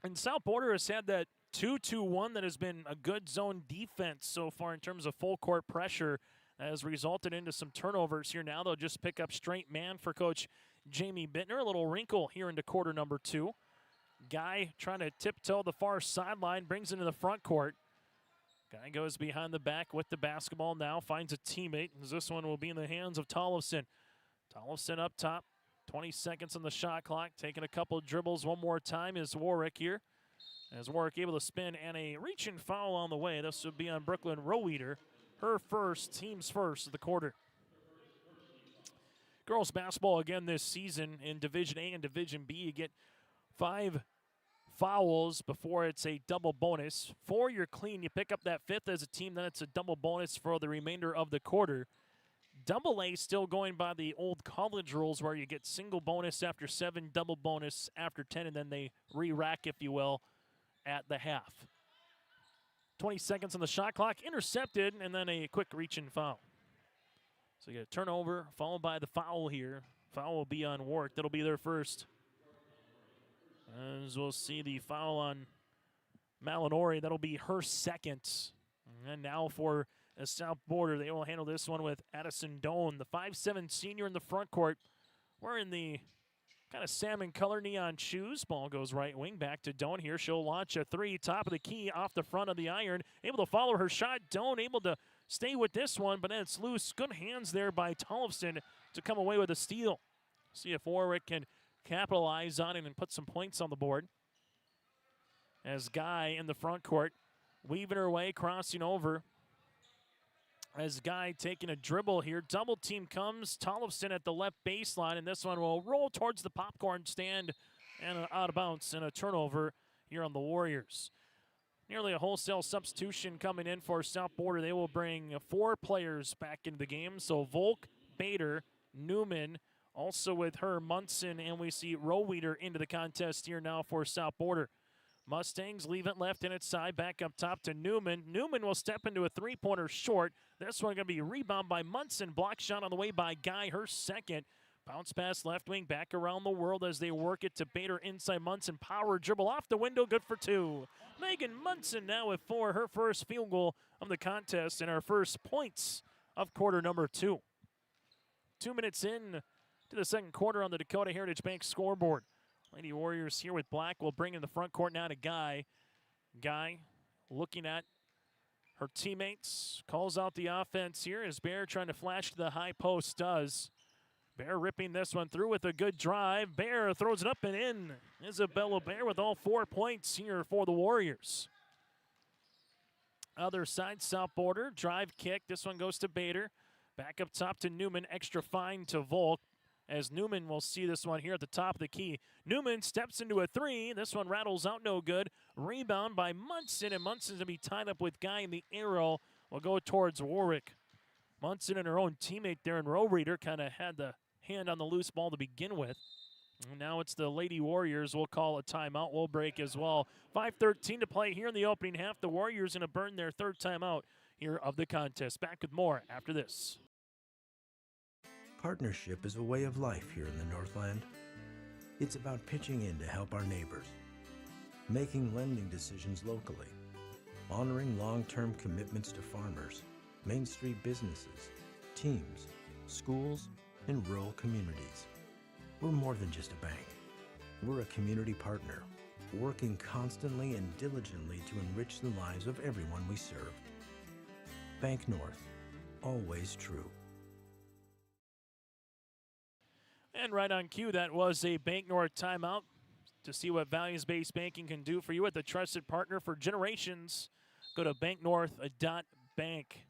[SPEAKER 2] And South Border has had that 2-2-1 that has been a good zone defense so far in terms of full court pressure. has resulted into some turnovers here. Now they'll just pick up straight man for Coach Jamie Bittner. A little wrinkle here into quarter number 2. Guy trying to tiptoe the far sideline, brings it into the front court. Guy goes behind the back with the basketball now, finds a teammate, as this one will be in the hands of Tollefson. Tollefson up top, 20 seconds on the shot clock, taking a couple of dribbles one more time is Warwick here. As Warwick able to spin and a reaching foul on the way. This would be on Brooklyn Roweeder. Her first, team's first of the quarter. Girls basketball again this season in Division A and Division B. You get 5 fouls before it's a double bonus. 4, you're clean. You pick up that 5th as a team, then it's a double bonus for the remainder of the quarter. Double A still going by the old college rules where you get single bonus after 7, double bonus after 10, and then they re-rack, if you will, at the half. 20 seconds on the shot clock, intercepted, and then a quick reach and foul. So you get a turnover, followed by the foul here. Foul will be on Warwick. That'll be their first. As we'll see the foul on Malinori. That'll be her second. And now for a South Border, they will handle this one with Addison Doan, the 5'7" senior in the front court. Wearing the kind of salmon color neon shoes. Ball goes right wing back to Doan here. She'll launch a 3, top of the key off the front of the iron. Able to follow her shot. Doan able to stay with this one, but then it's loose. Good hands there by Tollefson to come away with a steal. See if Warwick can capitalize on it and put some points on the board. As Guy in the front court, weaving her way, crossing over. As Guy taking a dribble here. Double team comes. Tollefson at the left baseline, and this one will roll towards the popcorn stand and out of bounds and a turnover here on the Warriors. Nearly a wholesale substitution coming in for South Border. They will bring 4 players back into the game. So Volk, Bader, Newman, also with her Munson, and we see Roweeder into the contest here now for South Border. Mustangs leave it left in its side, back up top to Newman. Newman will step into a 3-pointer short. This one going to be rebound by Munson. Block shot on the way by Guy, her second. Bounce pass left wing, back around the world as they work it to Bader inside Munson. Power dribble off the window, good for 2. Megan Munson now with 4, her first field goal of the contest and her first points of quarter number 2. 2 minutes in to the second quarter on the Dakota Heritage Bank scoreboard. Lady Warriors here with Black will bring in the front court now to Guy. Guy looking at her teammates. Calls out the offense here as Bear trying to flash to the high post does. Bear ripping this one through with a good drive. Bear throws it up and in. Isabella Bear with all 4 points here for the Warriors. Other side, South Border. Drive kick. This one goes to Bader. Back up top to Newman. Extra fine to Volk. As Newman will see this one here at the top of the key. Newman steps into a 3. This one rattles out no good. Rebound by Munson, and Munson's going to be tied up with Guy, in the arrow will go towards Warwick. Munson and her own teammate there in Roweeder kind of had the hand on the loose ball to begin with. And now it's the Lady Warriors. We'll call a timeout. We'll break as well. 5:13 to play here in the opening half. The Warriors going to burn their 3rd timeout here of the contest. Back with more after this.
[SPEAKER 7] Partnership is a way of life here in the Northland. It's about pitching in to help our neighbors, making lending decisions locally, honoring long-term commitments to farmers, Main Street businesses, teams, schools, and rural communities. We're more than just a bank. We're a community partner, working constantly and diligently to enrich the lives of everyone we serve. Bank North, always true.
[SPEAKER 2] And right on cue, that was a Bank North timeout to see what values-based banking can do for you with a trusted partner for generations. Go to banknorth.bank.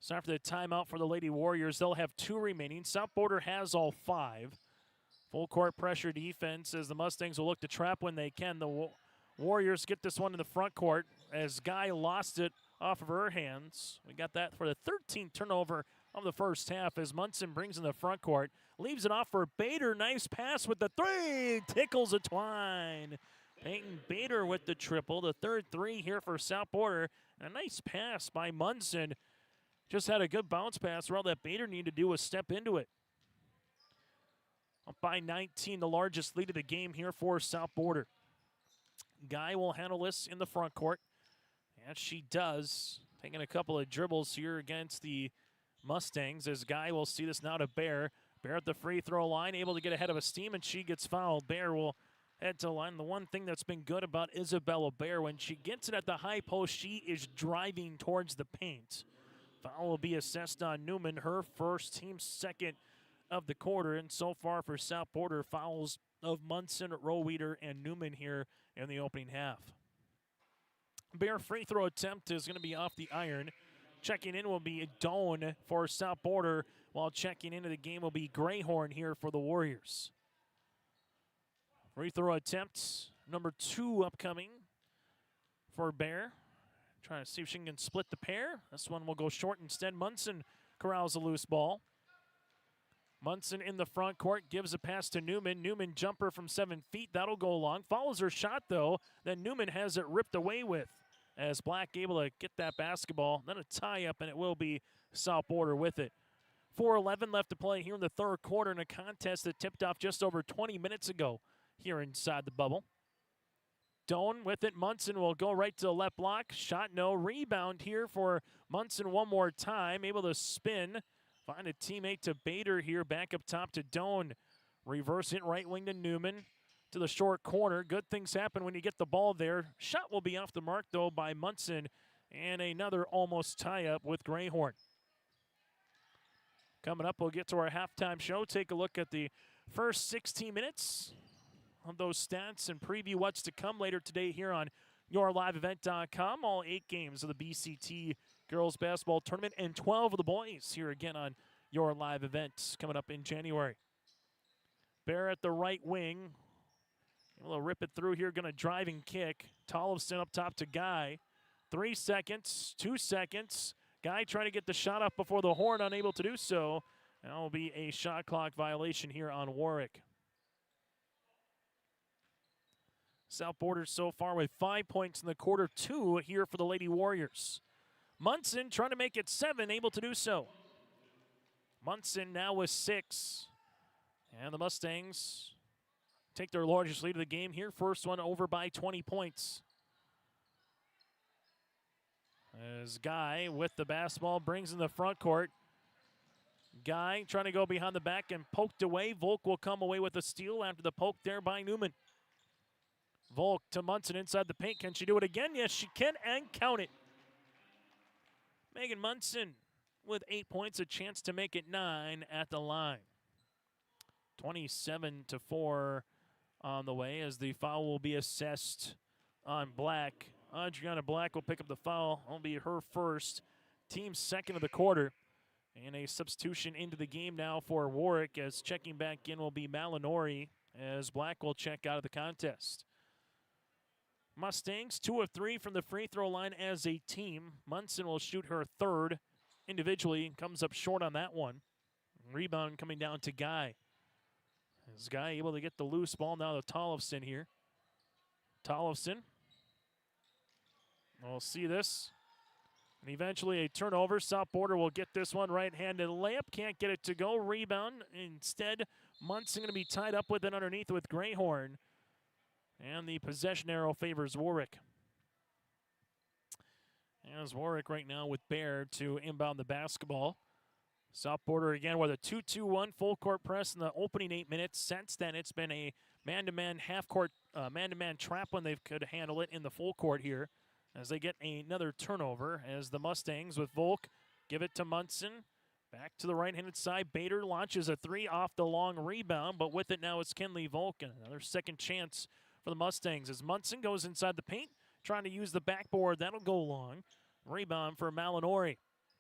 [SPEAKER 2] So after the timeout for the Lady Warriors, they'll have 2 remaining. South Border has all 5. Full court pressure defense as the Mustangs will look to trap when they can. The Warriors get this one in the front court as Guy lost it off of her hands. We got that for the 13th turnover of the first half as Munson brings in the front court. Leaves it off for Bader. Nice pass with the 3. Tickles a twine. Peyton Bader with the triple. The 3rd 3 here for South Border. And a nice pass by Munson. Just had a good bounce pass where all that Bader needed to do was step into it. Up by 19, the largest lead of the game here for South Border. Guy will handle this in the front court. As she does, taking a couple of dribbles here against the Mustangs. As Guy will see this now to Bear. Bear at the free throw line, able to get ahead of a steam, and she gets fouled. Bear will head to the line. The one thing that's been good about Isabella Bear, when she gets it at the high post, she is driving towards the paint. Foul will be assessed on Newman, her first, team second of the quarter. And so far for South Porter, fouls of Munson, Roweeder, and Newman here in the opening half. Bear free throw attempt is going to be off the iron. Checking in will be Doan for South Porter, while checking into the game will be Greyhorn here for the Warriors. Free throw attempt number 2 upcoming for Bear. Trying to see if she can split the pair. This one will go short instead. Munson corrals a loose ball. Munson in the front court gives a pass to Newman. Newman jumper from 7 feet. That'll go long. Follows her shot, though. Then Newman has it ripped away with. As Black able to get that basketball. Then a tie-up, and it will be South Porter with it. 4:11 left to play here in the third quarter in a contest that tipped off just over 20 minutes ago here inside the bubble. Doan with it. Munson will go right to the left block. Shot no. Rebound here for Munson one more time. Able to spin. Find a teammate to Bader here. Back up top to Doan. Reverse it right wing to Newman. To the short corner. Good things happen when you get the ball there. Shot will be off the mark, though, by Munson. And another almost tie-up with Greyhorn. Coming up, we'll get to our halftime show. Take a look at the first 16 minutes of those stats and preview what's to come later today here on yourliveevent.com. All 8 games of the BCT girls basketball tournament and 12 of the boys here again on Your Live Event coming up in January. Bear at the right wing. Able to rip it through here. Going to drive and kick. Tollefson up top to Guy. 3 seconds. 2 seconds. Guy trying to get the shot up before the horn. Unable to do so. That will be a shot clock violation here on Warwick. South Porter so far with 5 points in the quarter. 2 here for the Lady Warriors. Munson trying to make it 7. Able to do so. Munson now with 6. And the Mustangs take their largest lead of the game here. First one over by 20 points. As Guy with the basketball brings in the front court. Guy trying to go behind the back and poked away. Volk will come away with a steal after the poke there by Newman. Volk to Munson inside the paint. Can she do it again? Yes, she can, and count it. Megan Munson with 8 points, a chance to make it 9 at the line. 27-4 on the way as the foul will be assessed on Black. Adriana Black will pick up the foul. It'll be her first, team second of the quarter. And a substitution into the game now for Warwick, as checking back in will be Malinori, as Black will check out of the contest. Mustangs 2 of 3 from the free throw line as a team. Munson will shoot her third individually and comes up short on that one. Rebound coming down to Guy. As Guy able to get the loose ball now to Tollefson here. Tollefson. We'll see this. And eventually a turnover. South Porter will get this one right-handed layup. Can't get it to go. Rebound. Instead, Munson going to be tied up with it underneath with Greyhorn. And the possession arrow favors Warwick. As Warwick right now with Bear to inbound the basketball. South Porter again with a 2-2-1 full court press in the opening 8 minutes. Since then, it's been a man-to-man half-court, man-to-man trap when they could handle it in the full court here. As they get another turnover, as the Mustangs with Volk give it to Munson. Back to the right-handed side. Bader launches a 3 off the long rebound, but with it now it's Kinley Volk. And another second chance for the Mustangs as Munson goes inside the paint, trying to use the backboard. That'll go long. Rebound for Malinori.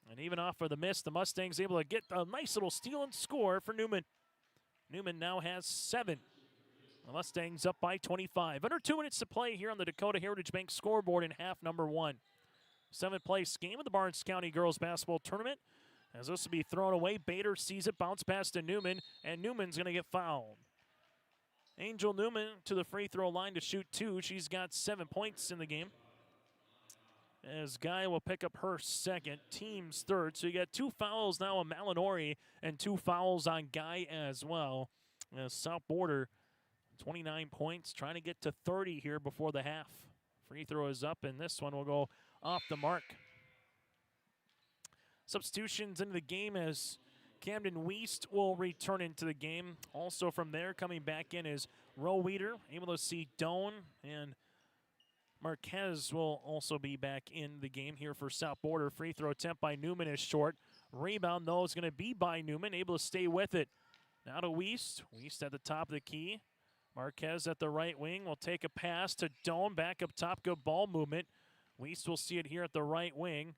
[SPEAKER 2] And even off for the miss, the Mustangs able to get a nice little steal and score for Newman. Newman now has 7. The Mustangs up by 25. Under 2 minutes to play here on the Dakota Heritage Bank scoreboard in half number 1. 7th place game of the Barnes County Girls Basketball Tournament. As this will be thrown away, Bader sees it, bounce pass to Newman, and Newman's going to get fouled. Angel Newman to the free throw line to shoot 2. She's got 7 points in the game. As Guy will pick up her second, team's third. So you got 2 fouls now on Malinori and 2 fouls on Guy as well. South Porter, 29 points, trying to get to 30 here before the half. Free throw is up, and this one will go off the mark. substitutions into the game as Camden Weist will return into the game. Also from there, coming back in is Roweeder. Able to see Doan, and Marquez will also be back in the game here for South Border. Free throw attempt by Newman is short. Rebound, though, is going to be by Newman, able to stay with it. Now to Weist. Weist at the top of the key. Marquez at the right wing will take a pass to Doan. Back up top, good ball movement. Weist will see it here at the right wing.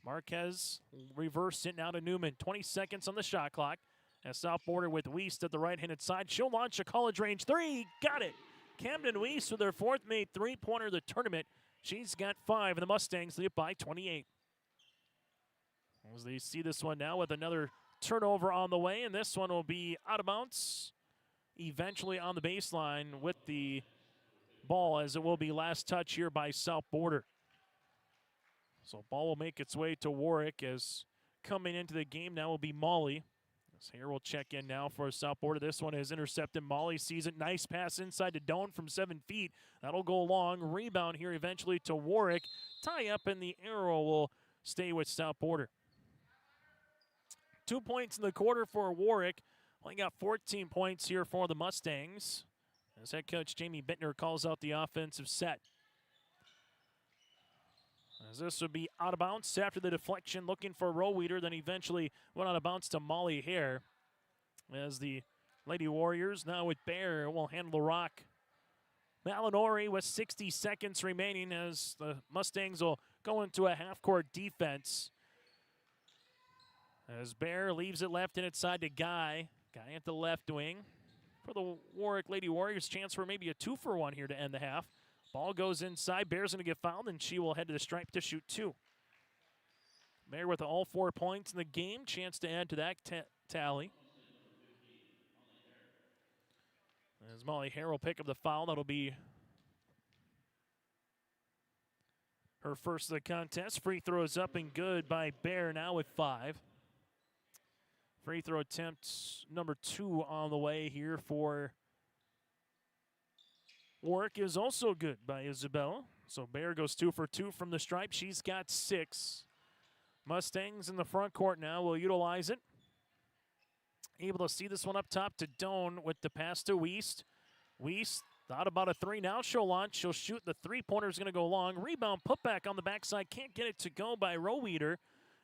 [SPEAKER 2] Marquez reverse it now to Newman. 20 seconds on the shot clock. As South Border with Weist at the right-handed side. She'll launch a college range three. Got it. Camden Weist with her fourth made three-pointer of the tournament. She's got 5, and the Mustangs lead by 28. As they see this one now with another turnover on the way, and this one will be out of bounds. Eventually on the baseline with the ball, as it will be last touch here by South Border. So ball will make its way to Warwick, as coming into the game now will be Molly. So here we'll check in now for South Border. This one is intercepted. Molly sees it. Nice pass inside to Doan from 7 feet. That'll go long. Rebound here eventually to Warwick. Tie up, and the arrow will stay with South Border. 2 points in the quarter for Warwick. Only got 14 points here for the Mustangs, as head coach Jamie Bittner calls out the offensive set. As this would be out of bounds after the deflection, looking for Roweeder, then eventually went out of bounds to Molly Hare. As the Lady Warriors now with Bear will handle the rock. Malinori with 60 seconds remaining, as the Mustangs will go into a half-court defense. As Bear leaves it left-handed side to Guy. Guy at the left wing. For the Warwick Lady Warriors, chance for maybe a 2-for-1 here to end the half. Ball goes inside. Bear's going to get fouled, and she will head to the stripe to shoot 2. Bear with all 4 points in the game. Chance to add to that tally. As Molly Hare will pick up the foul, that'll be her first of the contest. Free throws up and good by Bear now with 5. Free throw attempt number 2 on the way here for Warwick is also good by Isabella. So Bear goes 2 for 2 from the stripe. She's got 6. Mustangs in the front court now will utilize it. Able to see this one up top to Doan with the pass to Weist. Weist thought about a 3 now. She'll launch. She'll shoot. The three-pointer is going to go long. Rebound putback on the backside. Can't get it to go by Roweeder.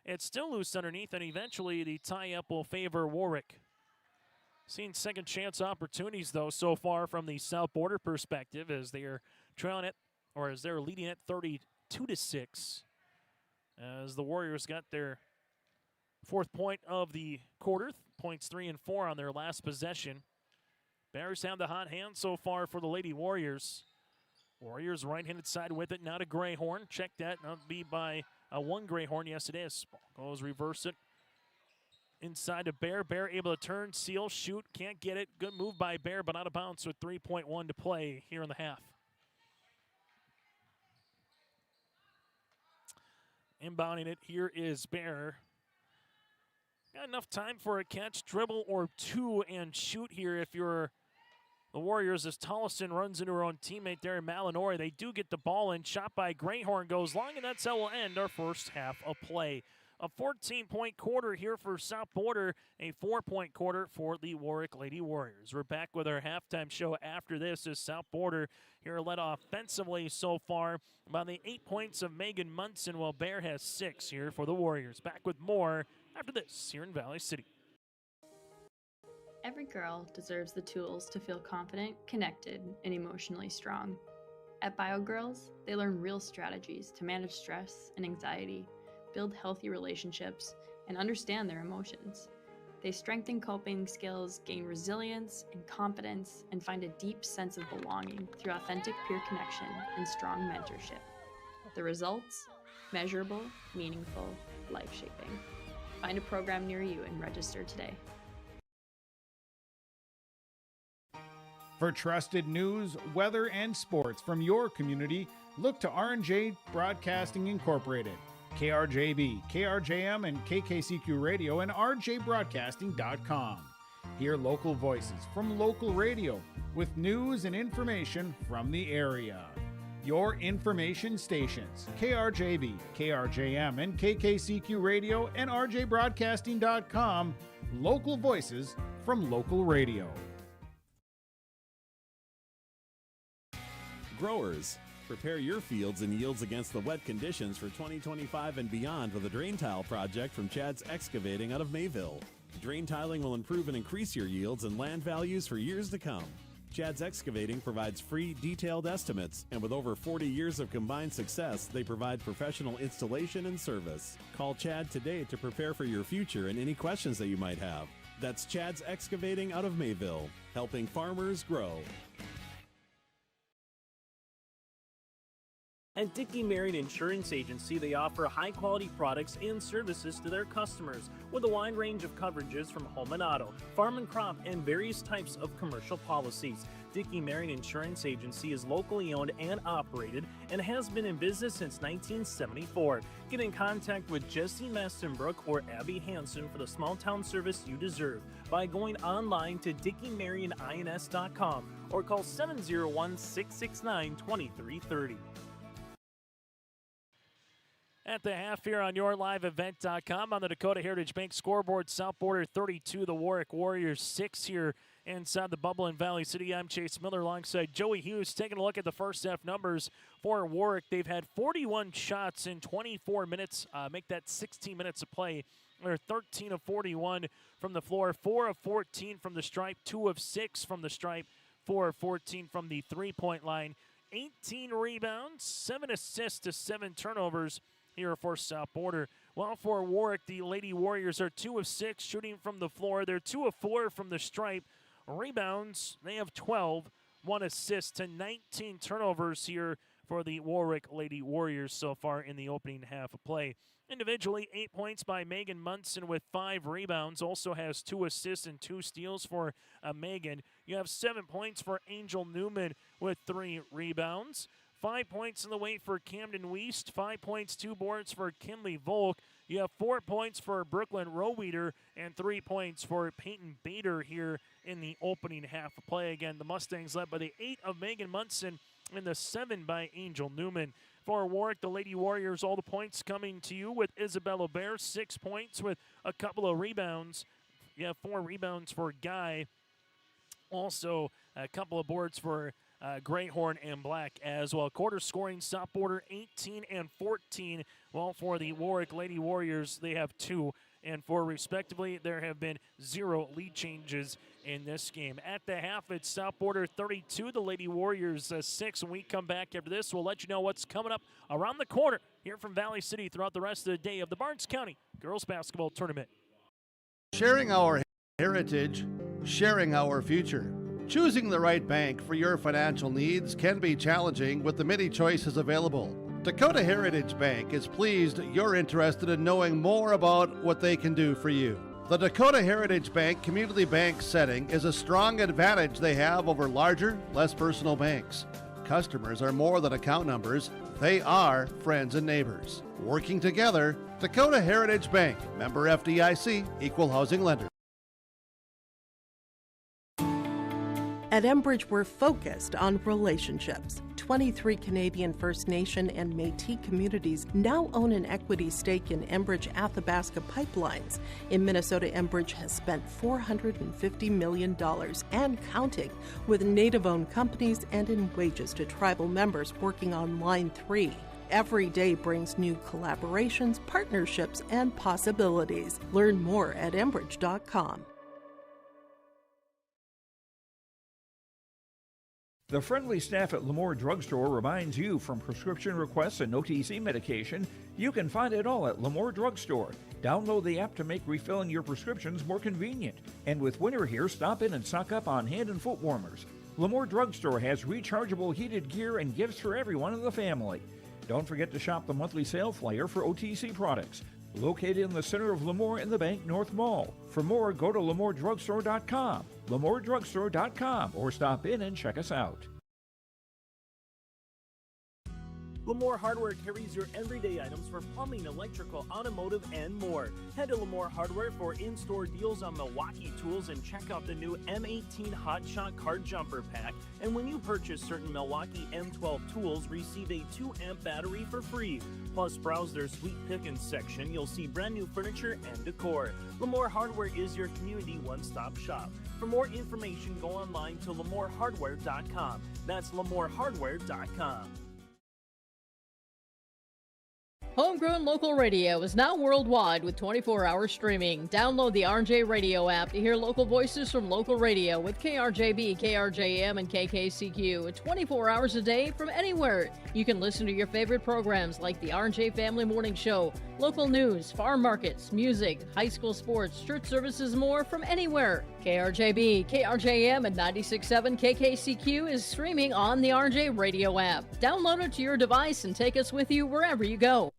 [SPEAKER 2] It's still loose underneath, and eventually the tie-up will favor Warwick. Seen second chance opportunities, though, so far from the South Border perspective, as they are trailing it, or as they're leading at 32-6. As the Warriors got their 4th point of the quarter, points 3 and 4 on their last possession. Bears have the hot hand so far for the Lady Warriors. Warriors right-handed side with it, now to Greyhorn. Check that, that'll be by one Greyhorn. Yes, it is. Goes reverse it. Inside to Bear. Bear able to turn, seal, shoot. Can't get it. Good move by Bear, but out of bounds with 3.1 to play here in the half. Inbounding it here is Bear. Got enough time for a catch, dribble, or 2 and shoot here if you're the Warriors, as Tollison runs into her own teammate there in Malinori. They do get the ball in. Shot by Greyhorn goes long, and that's how we'll end our first half of play. A 14-point quarter here for South Border, a 4-point quarter for the Warwick Lady Warriors. We're back with our halftime show after this, as South Border here led offensively so far by the 8 points of Megan Munson, while Bear has 6 here for the Warriors. Back with more after this here in Valley City.
[SPEAKER 12] Every girl deserves the tools to feel confident, connected, and emotionally strong. At BioGirls, they learn real strategies to manage stress and anxiety, build healthy relationships, and understand their emotions. They strengthen coping skills, gain resilience and confidence, and find a deep sense of belonging through authentic peer connection and strong mentorship. The results? Measurable, meaningful, life-shaping. Find a program near you and register today.
[SPEAKER 10] For trusted news, weather, and sports from your community, look to R&J Broadcasting Incorporated. KRJB, KRJM, and KKCQ Radio, and rjbroadcasting.com. Hear local voices from local radio with news and information from the area. your information stations, KRJB, KRJM, and KKCQ Radio, and RJBroadcasting.com, local voices from local radio.
[SPEAKER 13] Growers, prepare your fields and yields against the wet conditions for 2025 and beyond with a drain tile project from Chad's Excavating out of Mayville. Drain tiling will improve and increase your yields and land values for years to come. Chad's Excavating provides free, detailed estimates, and with over 40 years of combined success, they provide professional installation and service. Call Chad today to prepare for your future and any questions that you might have. That's Chad's Excavating out of Mayville, helping farmers grow.
[SPEAKER 9] At Dickey Marion Insurance Agency, they offer high-quality products and services to their customers with a wide range of coverages from home and auto, farm and crop, and various types of commercial policies. Dickey Marion Insurance Agency is locally owned and operated and has been in business since 1974. Get in contact with Jesse Mastenbrook or Abby Hansen for the small-town service you deserve by going online to DickeyMarionINS.com or call 701-669-2330.
[SPEAKER 2] At the half here on YourLiveEvent.com on the Dakota Heritage Bank scoreboard, South Border 32, the Warwick Warriors 6 here inside the bubble in Valley City. I'm Chase Miller alongside Joey Hughes taking a look at the first half numbers for Warwick. They've had 41 shots in 24 minutes, make that 16 minutes of play. They're 13 of 41 from the floor, 4 of 14 from the stripe, 2 of 6 from the stripe, 4 of 14 from the three-point line, 18 rebounds, 7 assists to 7 turnovers here for South Border. Well, for Warwick, the Lady Warriors are 2 of 6 shooting from the floor. They're 2 of 4 from the stripe. Rebounds, they have 12, 1 assist to 19 turnovers here for the Warwick Lady Warriors so far in the opening half of play. Individually, 8 points by Megan Munson with 5 rebounds. Also has 2 assists and 2 steals for Megan. You have 7 points for Angel Newman with 3 rebounds. 5 points in the way for Camden Weist. 5 points, 2 boards for Kinley Volk. You have 4 points for Brooklyn Roweeder and 3 points for Peyton Bader here in the opening half of play. Again, the Mustangs led by the 8 of Megan Munson and the 7 by Angel Newman. For Warwick, the Lady Warriors, all the points coming to you with Isabella Bear, 6 points with a couple of rebounds. You have 4 rebounds for Guy. Also, a couple of boards for Greyhorn and Black as well. Quarter scoring, South Border 18 and 14. Well, for the Warwick Lady Warriors, they have 2 and 4 respectively. There have been 0 lead changes in this game. At the half, it's South Border 32, the Lady Warriors 6. When we come back after this, we'll let you know what's coming up around the corner here from Valley City throughout the rest of the day of the Barnes County Girls Basketball Tournament.
[SPEAKER 1] Sharing our heritage, sharing our future. Choosing the right bank for your financial needs can be challenging with the many choices available. Dakota Heritage Bank is pleased you're interested in knowing more about what they can do for you. The Dakota Heritage Bank community bank setting is a strong advantage they have over larger, less personal banks. Customers are more than account numbers, they are friends and neighbors. Working together, Dakota Heritage Bank, member FDIC, equal housing lender.
[SPEAKER 14] At Enbridge, we're focused on relationships. 23 Canadian First Nation and Métis communities now own an equity stake in Enbridge Athabasca Pipelines. In Minnesota, Enbridge has spent $450 million and counting with Native-owned companies and in wages to tribal members working on Line 3. Every day brings new collaborations, partnerships, and possibilities. Learn more at Enbridge.com.
[SPEAKER 11] The friendly staff at Lemoore Drugstore reminds you from prescription requests and OTC medication, you can find it all at Lemoore Drugstore. Download the app to make refilling your prescriptions more convenient. And with winter here, stop in and stock up on hand and foot warmers. Lemoore Drugstore has rechargeable heated gear and gifts for everyone in the family. Don't forget to shop the monthly sale flyer for OTC products. Located in the center of Lemoore in the Bank North Mall. For more, go to LemooreDrugstore.com, LemooreDrugstore.com, or stop in and check us out.
[SPEAKER 9] Lamore Hardware carries your everyday items for plumbing, electrical, automotive, and more. Head to Lamore Hardware for in-store deals on Milwaukee tools and check out the new M18 Hotshot Card Jumper Pack. And when you purchase certain Milwaukee M12 tools, receive a 2-amp battery for free. Plus, browse their sweet pickings section. You'll see brand new furniture and decor. Lamore Hardware is your community one-stop shop. For more information, go online to lamorehardware.com. That's lamorehardware.com.
[SPEAKER 15] Homegrown local radio is now worldwide with 24-hour streaming. Download the RJ Radio app to hear local voices from local radio with KRJB, KRJM, and KKCQ 24 hours a day from anywhere. You can listen to your favorite programs like the RJ Family Morning Show, local news, farm markets, music, high school sports, church services, more from anywhere. KRJB, KRJM, and 96.7 KKCQ is streaming on the RJ Radio app. Download it to your device and take us with you wherever you go.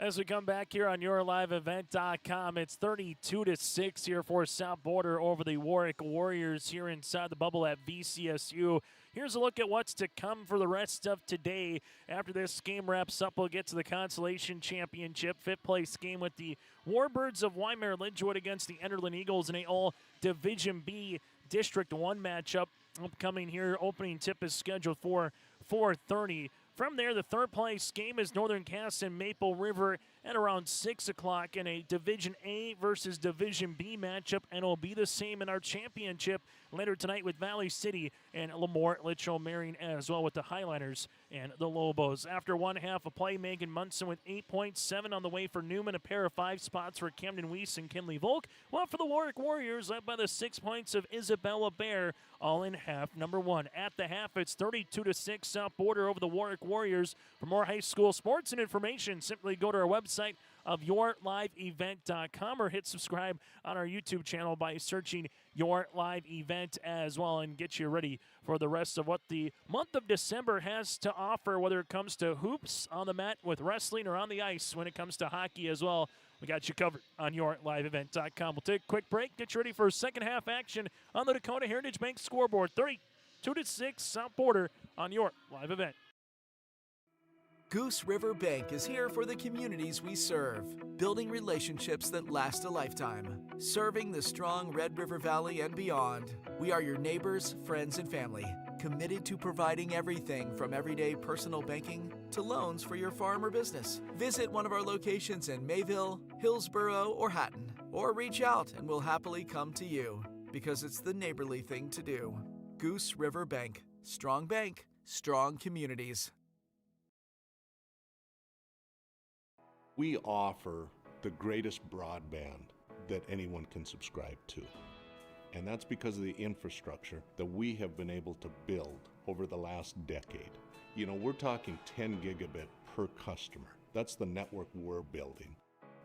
[SPEAKER 2] As we come back here on YourLiveEvent.com, it's 32-6 here for South Border over the Warwick Warriors here inside the bubble at VCSU. Here's a look at what's to come for the rest of today. After this game wraps up, we'll get to the Consolation Championship. Fifth place game with the Warbirds of Weimar-Lidgewood against the Enderlin Eagles in a all Division B District 1 matchup. Upcoming here, opening tip is scheduled for 4:30. From there, the third place game is Northern Cass and Maple River at around 6 o'clock in a Division A versus Division B matchup, and it'll be the same in our championship later tonight with Valley City and Lemoore Litchfield Marion as well with the Highliners and the Lobos. After one half of play, Megan Munson with 8.7 on the way for Newman, a pair of 5 spots for Camden Weiss and Kinley Volk, while for the Warwick Warriors, led by the 6 points of Isabella Bear, all in half number 1. At the half, it's 32-6 South Border over the Warwick Warriors. For more high school sports and information, simply go to our website of YourLiveEvent.com or hit subscribe on our YouTube channel by searching Your Live Event as well, and get you ready for the rest of what the month of December has to offer, whether it comes to hoops on the mat with wrestling or on the ice when it comes to hockey as well. We got you covered on YourLiveEvent.com. We'll take a quick break, get you ready for second half action on the Dakota Heritage Bank scoreboard. 32-6 South Border on Your Live Event.
[SPEAKER 3] Goose River Bank is here for the communities we serve, building relationships that last a lifetime. Serving the strong Red River Valley and beyond, we are your neighbors, friends, and family, committed to providing everything from everyday personal banking to loans for your farm or business. Visit one of our locations in Mayville, Hillsborough, or Hatton, or reach out and we'll happily come to you, because it's the neighborly thing to do. Goose River Bank, strong, strong communities.
[SPEAKER 4] We offer the greatest broadband that anyone can subscribe to. And that's because of the infrastructure that we have been able to build over the last decade. You know, we're talking 10 gigabit per customer. That's the network we're building.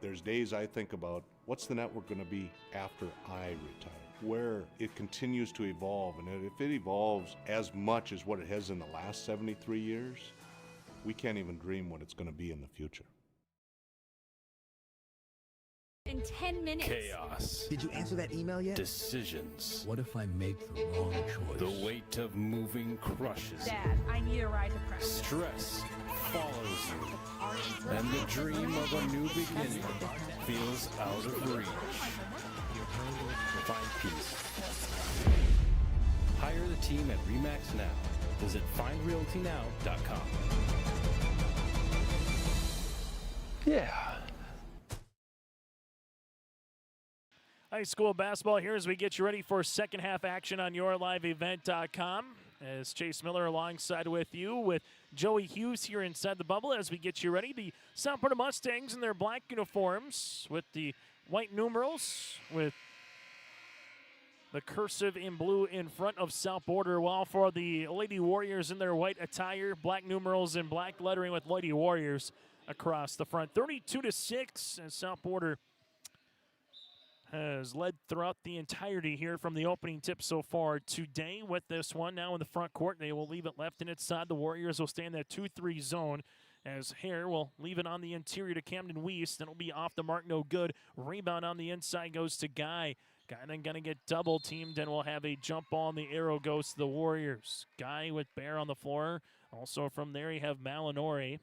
[SPEAKER 4] There's days I think about, what's the network going to be after I retire? Where it continues to evolve, and if it evolves as much as what it has in the last 73 years, we can't even dream what it's going to be in the future.
[SPEAKER 5] In 10 minutes.
[SPEAKER 16] Chaos. Did you answer that email yet?
[SPEAKER 6] Decisions.
[SPEAKER 16] What if I make the wrong choice?
[SPEAKER 6] The weight of moving crushes.
[SPEAKER 5] Dad, I need a ride to practice.
[SPEAKER 6] Stress follows you. And the dream of a new beginning feels out of reach. Find peace. Hire the team at RE/MAX now. Visit findrealtynow.com.
[SPEAKER 2] Yeah. High school basketball here as we get you ready for second half action on YourLiveEvent.com. As Chase Miller alongside with you with Joey Hughes here inside the bubble as we get you ready. The South Border Mustangs in their black uniforms with the white numerals with the cursive in blue in front of South Border, while for the Lady Warriors in their white attire, black numerals and black lettering with Lady Warriors across the front. 32-6 as South Border has led throughout the entirety here from the opening tip so far today. With this one now in the front court, they will leave it left and inside. The Warriors will stay in that 2-3 zone as Hare will leave it on the interior to Camden Weiss. Then it'll be off the mark, no good. Rebound on the inside goes to Guy. Guy then going to get double teamed and will have a jump ball, and the arrow goes to the Warriors. Guy with Bear on the floor. Also from there you have Malinori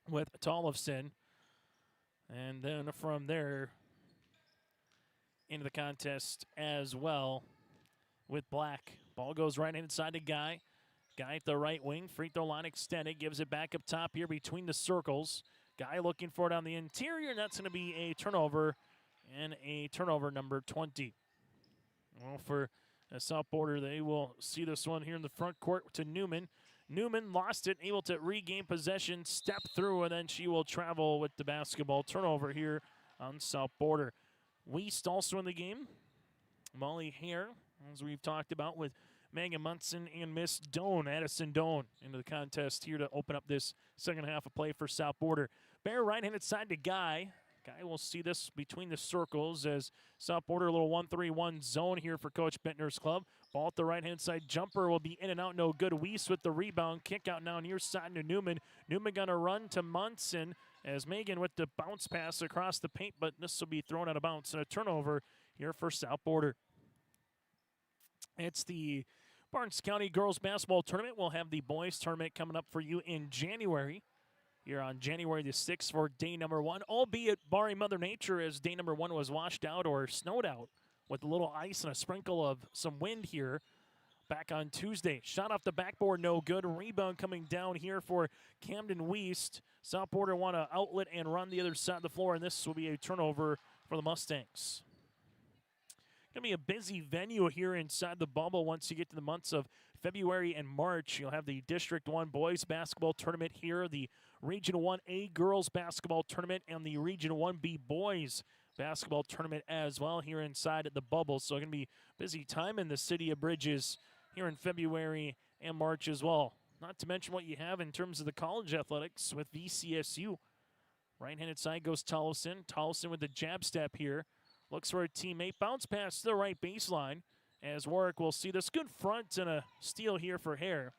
[SPEAKER 2] with Tollefson. And then from there into the contest as well with Black. Ball goes right inside to Guy. Guy at the right wing. Free throw line extended. Gives it back up top here between the circles. Guy looking for it on the interior, and that's going to be a turnover, and a turnover number 20. Well, for South Border, they will see this one here in the front court to Newman. Newman lost it, able to regain possession, step through, and then she will travel with the basketball. Turnover here on South Border. Weist also in the game. Molly Hare, as we've talked about, with Megan Munson and Miss Doan, Addison Doan, into the contest here to open up this second half of play for South Border. Bear right-handed side to Guy. Guy will see this between the circles as South Border, a little 1-3-1 zone here for Coach Bittner's club. Ball at the right-hand side. Jumper will be in and out, no good. Weiss with the rebound. Kick out now near side to Newman. Newman going to run to Munson as Megan with the bounce pass across the paint, but this will be thrown out of bounds. And a turnover here for South Border. It's the Barnes County Girls Basketball Tournament. We'll have the boys tournament coming up for you in January. Here on January the 6th for day number 1, albeit barring Mother Nature as day number 1 was washed out or snowed out with a little ice and a sprinkle of some wind here back on Tuesday. Shot off the backboard, no good. Rebound coming down here for Camden Weist. South Border want to outlet and run the other side of the floor, and this will be a turnover for the Mustangs. Going to be a busy venue here inside the bubble once you get to the months of February and March. You'll have the District 1 Boys Basketball Tournament here, the Region 1A Girls Basketball Tournament, and the Region 1B Boys Basketball Tournament as well here inside the bubble. So going to be a busy time in the City of Bridges here in February and March as well. Not to mention what you have in terms of the college athletics with VCSU. Right-handed side goes Tollefson. Tollefson with the jab step here. Looks for a teammate. Bounce pass to the right baseline as Warwick will see this. Good front and a steal here for Hare.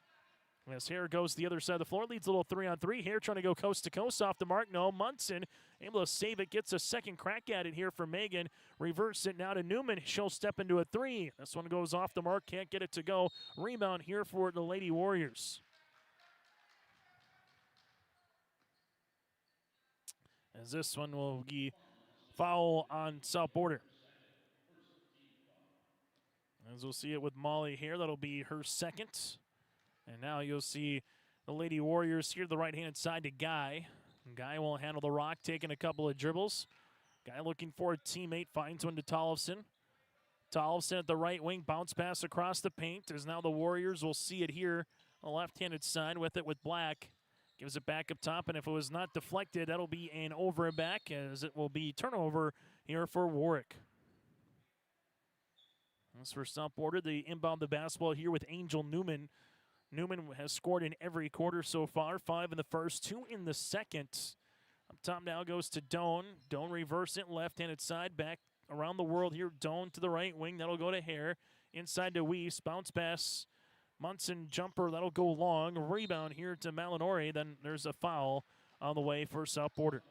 [SPEAKER 2] As Hare goes the other side of the floor, leads a little 3-on-3. Hare trying to go coast to coast off the mark. No, Munson able to save it. Gets a second crack at it here for Megan. Reverse it now to Newman. She'll step into a 3. This one goes off the mark. Can't get it to go. Rebound here for the Lady Warriors. As this one will be foul on South Border. As we'll see it with Molly here, that'll be her second. And now you'll see the Lady Warriors here to the right-hand side to Guy. Guy will handle the rock, taking a couple of dribbles. Guy looking for a teammate, finds one to Tollefson. Tollefson at the right wing, bounce pass across the paint, as now the Warriors will see it here on the left-handed side with it with Black. Gives it back up top, and if it was not deflected, that'll be an over and back, as it will be turnover here for Warwick. As for South Border, they inbound the basketball here with Angel Newman. Newman has scored in every quarter so far, 5 in the first, 2 in the second. Up top now goes to Doan. Doan reverse it, left-handed side, back around the world here. Doan to the right wing, that'll go to Hare. Inside to Weiss, bounce pass. Munson jumper, that'll go long. Rebound here to Malinori. Then there's a foul on the way for South Border.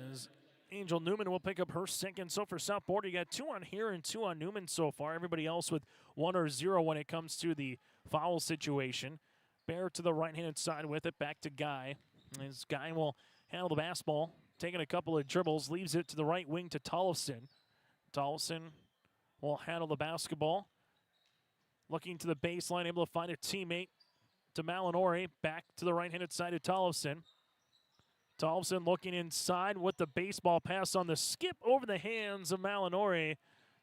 [SPEAKER 2] As Angel Newman will pick up her second. So for South Border, you got 2 on here and 2 on Newman so far. Everybody else with 1 or 0 when it comes to the foul situation. Bear to the right-handed side with it, back to Guy. As Guy will handle the basketball, taking a couple of dribbles, leaves it to the right wing to Tollefson. Tollefson will handle the basketball. Looking to the baseline, able to find a teammate to Malinori. Back to the right-handed side of Tollefson. Tollefson looking inside with the baseball pass on the skip over the hands of Malinori.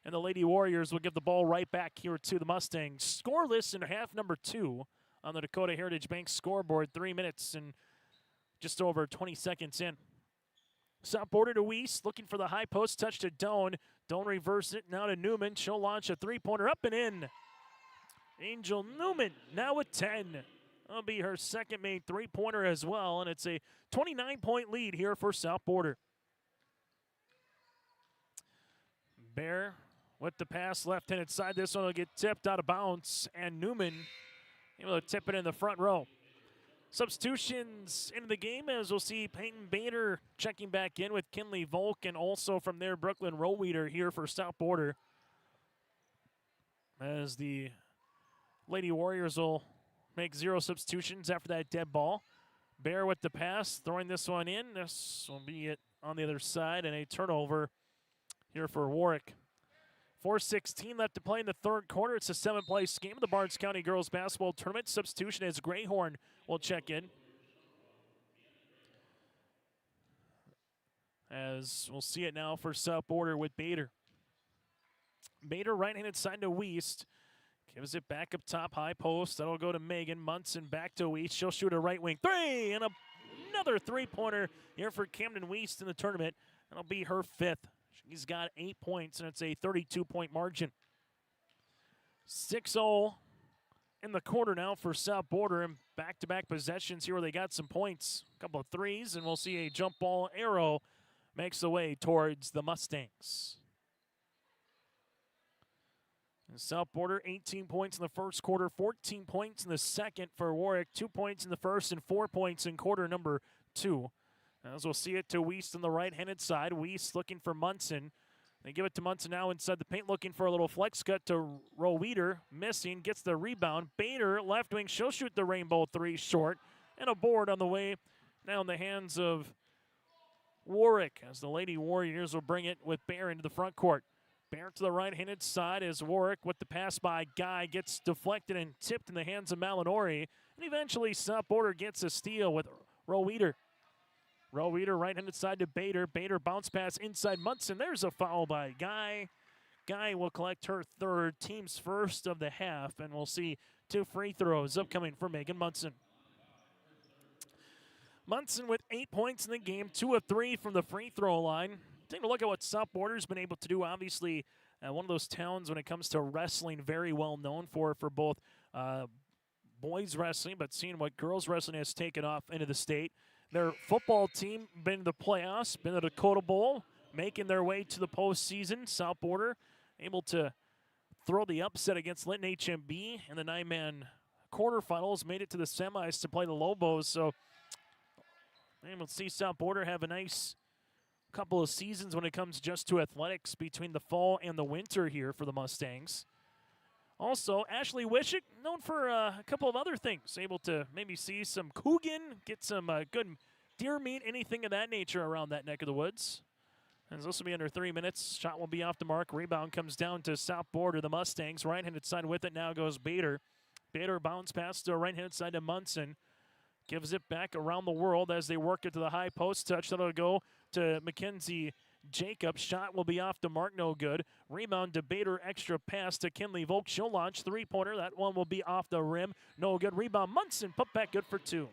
[SPEAKER 2] And the Lady Warriors will give the ball right back here to the Mustangs. Scoreless in half number 2 on the Dakota Heritage Bank scoreboard. 3 minutes and just over 20 seconds in. South Border to Weiss, looking for the high post, touch to Doan. Doan reverse it now to Newman. She'll launch a three-pointer up and in. Angel Newman now with 10. That'll be her second made three-pointer as well, and it's a 29-point lead here for South Border. Bear with the pass left-handed side. This one will get tipped out of bounds, and Newman able to tip it in the front row. Substitutions into the game, as we'll see Peyton Bader checking back in with Kinley Volk, and also from there Brooklyn Roweeder here for South Border. As the Lady Warriors will make 0 substitutions after that dead ball. Bear with the pass, throwing this one in. This will be it on the other side, and a turnover here for Warwick. 4:16 left to play in the third quarter. It's a 7th-place game of the Barnes County Girls Basketball Tournament. Substitution as Greyhorn will check in. As we'll see it now for South Border with Bader. Bader right-handed side to Wiest. Gives it back up top, high post. That'll go to Megan. Munson back to Wiest. She'll shoot a right wing 3, and another three-pointer here for Camden Wiest in the tournament. That'll be her 5th. She's got 8 points, and it's a 32-point margin. 6-0 in the quarter now for South Border, and back-to-back possessions here where they got some points. A couple of threes, and we'll see a jump ball arrow makes the way towards the Mustangs. And South Border, 18 points in the first quarter, 14 points in the second for Warwick, 2 points in the first, and 4 points in quarter number 2. As we'll see it to Wiest on the right-handed side. Wiest looking for Munson. They give it to Munson now inside the paint, looking for a little flex cut to Roweeder. Missing, gets the rebound. Bader, left wing, she'll shoot the rainbow 3 short. And a board on the way. Now in the hands of Warwick, as the Lady Warriors will bring it with Bear into the front court. Bear to the right-handed side as Warwick with the pass by Guy gets deflected and tipped in the hands of Malinori. And eventually South Border gets a steal with Roweeder. Roweeder right-handed side to Bader. Bader bounce pass inside Munson. There's a foul by Guy. Guy will collect her 3rd, team's first of the half, and we'll see 2 free throws upcoming for Megan Munson. Munson with 8 points in the game, 2 of 3 from the free throw line. Taking a look at what South Border's been able to do. Obviously, one of those towns when it comes to wrestling, very well known for both boys wrestling, but seeing what girls wrestling has taken off into the state. Their football team been to the playoffs, been to the Dakota Bowl, making their way to the postseason. South Border able to throw the upset against Linton HMB in the 9-man quarterfinals, made it to the semis to play the Lobos. So we'll see South Border have a nice couple of seasons when it comes just to athletics between the fall and the winter here for the Mustangs. Also, Ashley Wishick, known for a couple of other things, able to maybe see some Coogan, get some good deer meat, anything of that nature around that neck of the woods. And this will be under 3 minutes. Shot will be off the mark. Rebound comes down to South Border, the Mustangs. Right-handed side with it now goes Bader. Bader bounce pass to right-handed side to Munson. Gives it back around the world as they work it to the high post touch. That'll go to Mackenzie Jacob. Shot will be off the mark, no good. Rebound to Bader, extra pass to Kinley Volk. She'll launch 3-pointer. That one will be off the rim, no good. Rebound Munson, put back good for 2.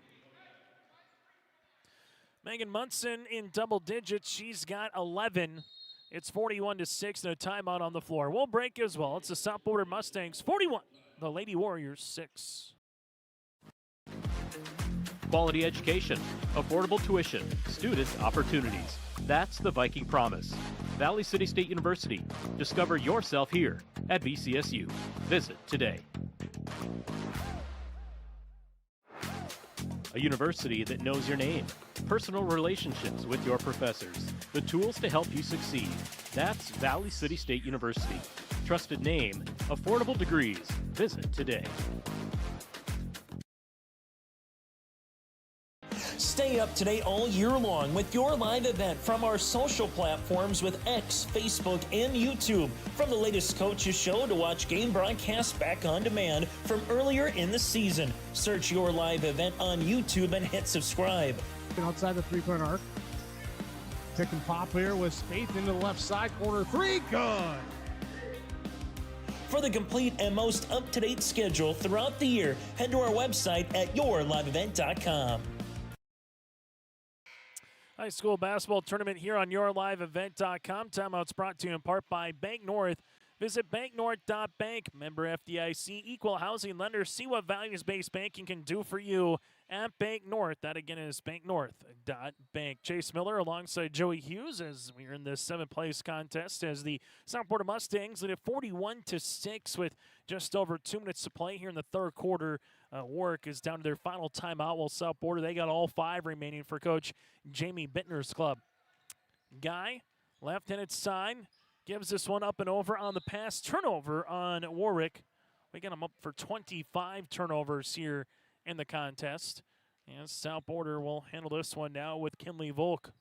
[SPEAKER 2] Megan Munson in double digits. She's got 11. It's 41-6 and a timeout on the floor. We'll break as well. It's the South Border Mustangs 41, the Lady Warriors 6.
[SPEAKER 8] Quality education, affordable tuition, student opportunities. That's the Viking promise. Valley City State University. Discover yourself here at VCSU. Visit today. A university that knows your name. Personal relationships with your professors. The tools to help you succeed. That's Valley City State University. Trusted name, affordable degrees. Visit today.
[SPEAKER 9] Stay up to date all year long with your live event from our social platforms with X, Facebook, and YouTube. From the latest coaches show to watch game broadcasts back on demand from earlier in the season. Search your live event on YouTube and hit subscribe.
[SPEAKER 17] Outside the 3-point arc. Pick and pop here with Spaeth into the left side corner 3. Good.
[SPEAKER 9] For the complete and most up-to-date schedule throughout the year, head to our website at yourliveevent.com.
[SPEAKER 2] High school basketball tournament here on yourliveevent.com. Timeouts brought to you in part by Bank North. Visit banknorth.bank, member FDIC, equal housing lender. See what values-based banking can do for you at Bank North. That again is banknorth.bank. Chase Miller alongside Joey Hughes as we are in this 7th-place contest as the South Florida Mustangs lead at 41-6 with just over 2 minutes to play here in the third quarter. Warwick is down to their final timeout, while South Florida, they got all 5 remaining for Coach Jamie Bittner's club. Guy, left-handed side, gives this one up and over on the pass. Turnover on Warwick. We got him up for 25 turnovers here in the contest. And South Border will handle this one now with Kinley Volk.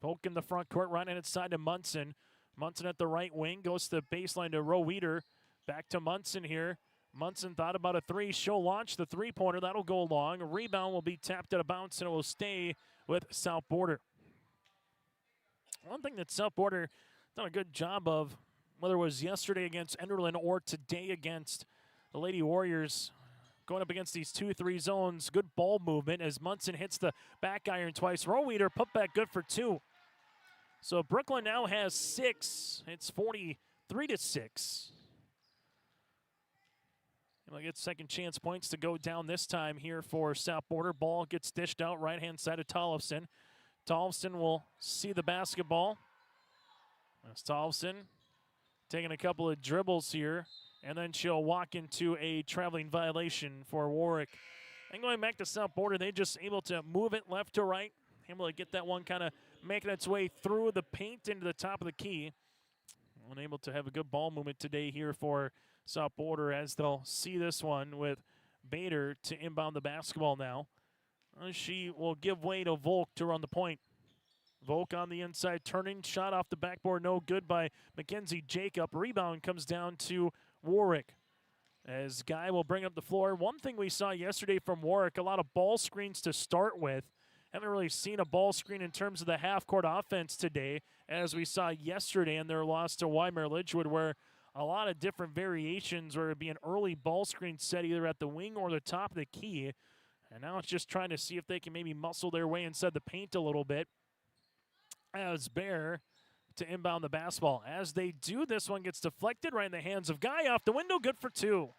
[SPEAKER 2] Volk in the front court, right-handed side to Munson. Munson at the right wing, goes to the baseline to Roe Weeder. Back to Munson here. Munson thought about a three. She'll launch the three-pointer. That'll go long. A rebound will be tapped out of bounds, and it will stay with South Border. One thing that South Border done a good job of, whether it was yesterday against Enderlin or today against the Lady Warriors, going up against these 2-3 zones, good ball movement as Munson hits the back iron twice. Roweeder put back good for 2. So Brooklyn now has 6. It's 43-6. And we'll get second chance points to go down this time here for South Border. Ball gets dished out right-hand side of Tollefson. Tollefson will see the basketball. That's Tollefson taking a couple of dribbles here, and then she'll walk into a traveling violation for Warwick. And going back to South Border, they just able to move it left to right, able to get that one kind of making its way through the paint into the top of the key. Unable to have a good ball movement today here for South Border as they'll see this one with Bader to inbound the basketball now. She will give way to Volk to run the point. Volk on the inside, turning, shot off the backboard, no good by Mackenzie Jacob. Rebound comes down to Warwick as Guy will bring up the floor. One thing we saw yesterday from Warwick, a lot of ball screens to start with. Haven't really seen a ball screen in terms of the half-court offense today, as we saw yesterday in their loss to Weimar Lidgewood, where a lot of different variations where it would be an early ball screen set either at the wing or the top of the key. And now it's just trying to see if they can maybe muscle their way inside the paint a little bit. As Bear to inbound the basketball. As they do, this one gets deflected right in the hands of Guy off the window. Good for 2.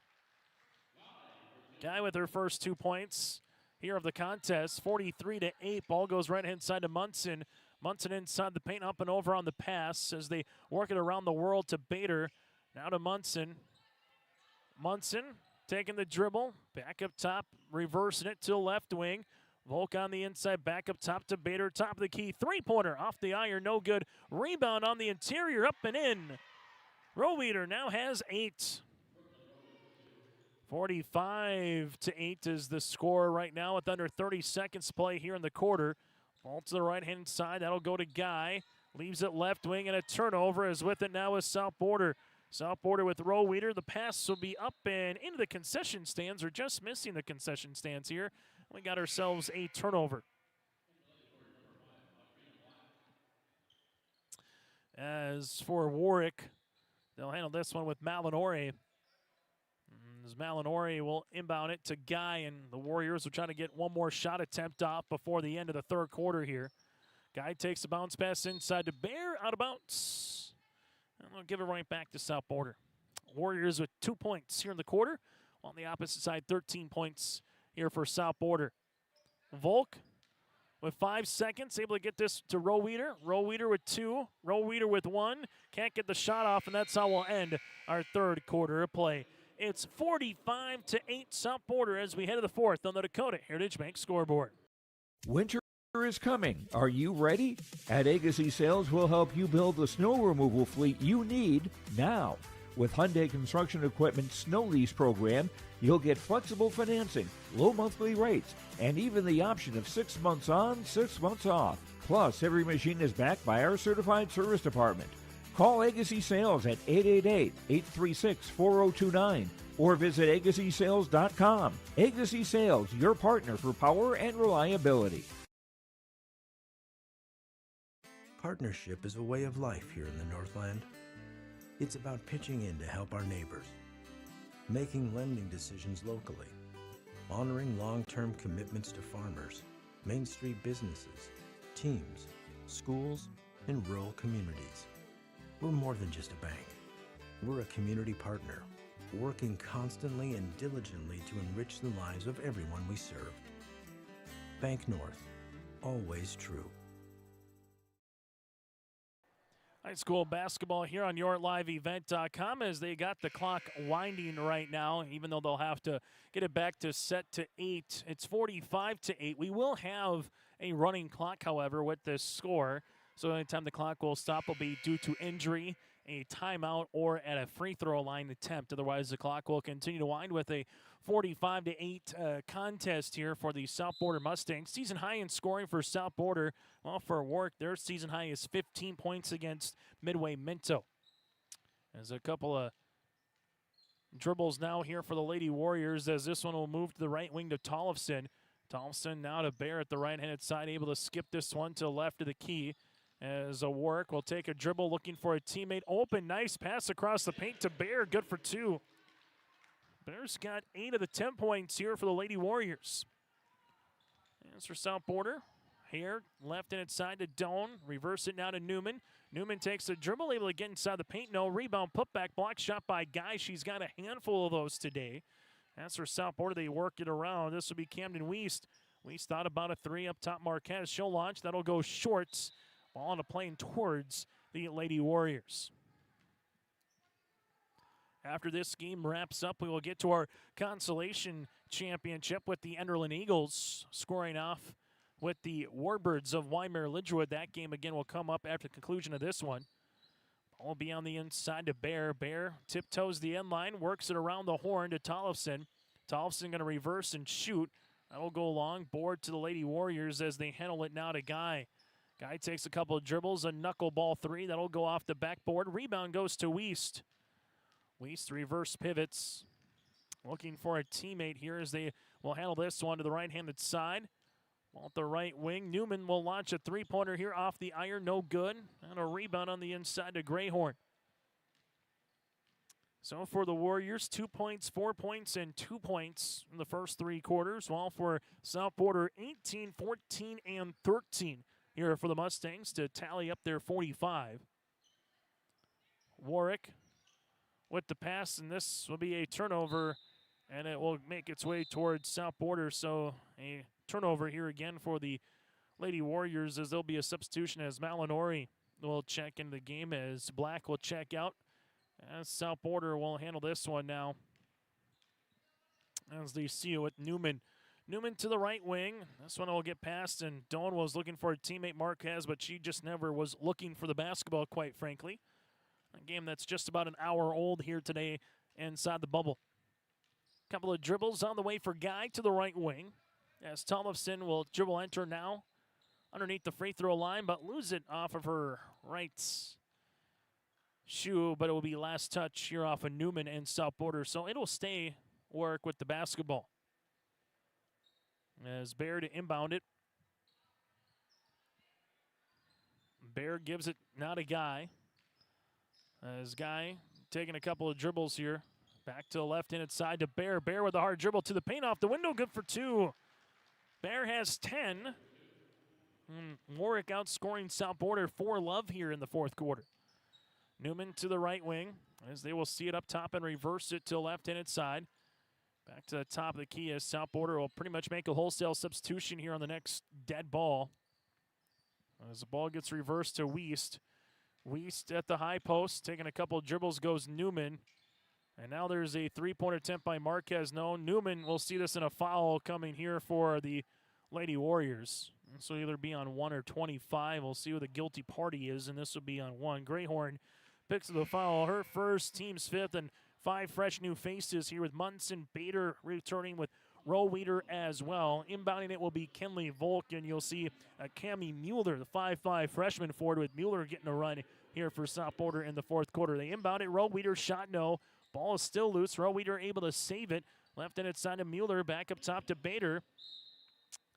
[SPEAKER 2] Guy with her first 2 points here of the contest. 43-8. Ball goes right-hand side to Munson. Munson inside the paint, up and over on the pass as they work it around the world to Bader. Now to Munson. Munson taking the dribble. Back up top. Reversing it to the left wing. Volk on the inside, back up top to Bader, top of the key. Three-pointer off the iron, no good. Rebound on the interior, up and in. Roweeder now has 8. 45-8 is the score right now with under 30 seconds to play here in the quarter. Ball to the right-hand side, that'll go to Guy. Leaves it left wing, and a turnover is with it now with South Border. South Border with Roweeder. The pass will be up and into the concession stands, or just missing the concession stands here. We got ourselves a turnover. As for Warwick, they'll handle this one with Malinore. As Malinore will inbound it to Guy, and the Warriors will try to get one more shot attempt off before the end of the third quarter here. Guy takes a bounce pass inside to Bear, out of bounds. And they'll give it right back to South Border. Warriors with 2 points here in the quarter. On the opposite side, 13 points here for South Border. Volk with 5 seconds, able to get this to Roweeder. Roweeder with 2, Roweeder with 1. Can't get the shot off, and that's how we'll end our third quarter of play. It's 45-8 South Border as we head to the fourth on the Dakota Heritage Bank scoreboard.
[SPEAKER 11] Winter is coming. Are you ready? At Agassi Sales, we'll help you build the snow removal fleet you need now. With Hyundai Construction Equipment Snow Lease Program, you'll get flexible financing, low monthly rates, and even the option of 6 months on, 6 months off. Plus, every machine is backed by our certified service department. Call Agassi Sales at 888-836-4029 or visit agassisales.com. Agassi Sales, your partner for power and reliability.
[SPEAKER 7] Partnership is a way of life here in the Northland. It's about pitching in to help our neighbors, making lending decisions locally, honoring long-term commitments to farmers, Main Street businesses, teams, schools, and rural communities. We're more than just a bank. We're a community partner, working constantly and diligently to enrich the lives of everyone we serve. Bank North, always true.
[SPEAKER 2] High school basketball here on YourLiveEvent.com as they got the clock winding right now, even though they'll have to get it back to set to 8. It's 45-8. We will have a running clock, however, with this score. So anytime the clock will stop will be due to injury, a timeout, or at a free throw line attempt. Otherwise, the clock will continue to wind with a 45-8 contest here for the South Border Mustangs. Season high in scoring for South Border. Well, for Warwick, their season high is 15 points against Midway Minto. There's a couple of dribbles now here for the Lady Warriors as this one will move to the right wing to Tollefson. Tollefson now to Bear at the right-handed side, able to skip this one to the left of the key. As a Warwick will take a dribble, looking for a teammate open. Nice pass across the paint to Bear. Good for 2. Bear's got 8 of the 10 points here for the Lady Warriors. As for South Border, here, left-handed side to Doan. Reverse it now to Newman. Newman takes a dribble, able to get inside the paint. No rebound, putback, block shot by Guy. She's got a handful of those today. As for South Border, they work it around. This will be Camden Weist. Weist thought about a 3 up top. Marquez, she'll launch. That'll go short. Ball on a plane towards the Lady Warriors. After this game wraps up, we will get to our consolation championship with the Enderlin Eagles scoring off with the Warbirds of Weimar Lidgewood. That game again will come up after the conclusion of this one. Ball will be on the inside to Bear. Bear tiptoes the end line, works it around the horn to Tollefson. Tollefson going to reverse and shoot. That'll go long. Board to the Lady Warriors as they handle it now to Guy. Guy takes a couple of dribbles, a knuckleball 3. That'll go off the backboard. Rebound goes to Weist. Weist reverse pivots. Looking for a teammate here as they will handle this one to the right-handed side. Ball at the right wing. Newman will launch a 3-pointer here off the iron. No good. And a rebound on the inside to Greyhorn. So for the Warriors, 2 points, 4 points, and 2 points in the first 3 quarters. While for South Border, 18, 14, and 13. Here for the Mustangs to tally up their 45. Warwick with the pass, and this will be a turnover, and it will make its way towards South Border. So a turnover here again for the Lady Warriors as there'll be a substitution as Malinori will check into the game as Black will check out. As South Border will handle this one now as they see it with Newman. Newman to the right wing. This one will get past, and Doan was looking for a teammate, Marquez, but she just never was looking for the basketball, quite frankly. A game that's just about an hour old here today inside the bubble. Couple of dribbles on the way for Guy to the right wing. As Tollefson will dribble enter now underneath the free throw line, but lose it off of her right shoe, but it will be last touch here off of Newman and South Border. So it'll stay Warwick with the basketball. As Bear to inbound it. Bear gives it now to Guy. As Guy taking a couple of dribbles here. Back to the left-handed side to Bear. Bear with a hard dribble to the paint off the window. Good for 2. Bear has 10. Warwick outscoring South Border 4-love here in the fourth quarter. Newman to the right wing as they will see it up top and reverse it to the left-handed side. Back to the top of the key as South Border will pretty much make a wholesale substitution here on the next dead ball. As the ball gets reversed to Weist. Weist at the high post, taking a couple of dribbles goes Newman. And now there's a 3-point attempt by Marquez. No, Newman will see this in a foul coming here for the Lady Warriors. This will either be on 1 or 25. We'll see who the guilty party is, and this will be on 1. Greyhorn picks up the foul. Her first, team's 5th, and 5 fresh new faces here with Munson, Bader returning with Roweeder as well. Inbounding it will be Kenley Volk, and you'll see Cami Mueller, the 5'5 freshman forward, with Mueller getting a run here for South Border in the fourth quarter. They inbound it. Roweeder shot no. Ball is still loose. Roweeder able to save it. Left-handed side to Mueller. Back up top to Bader.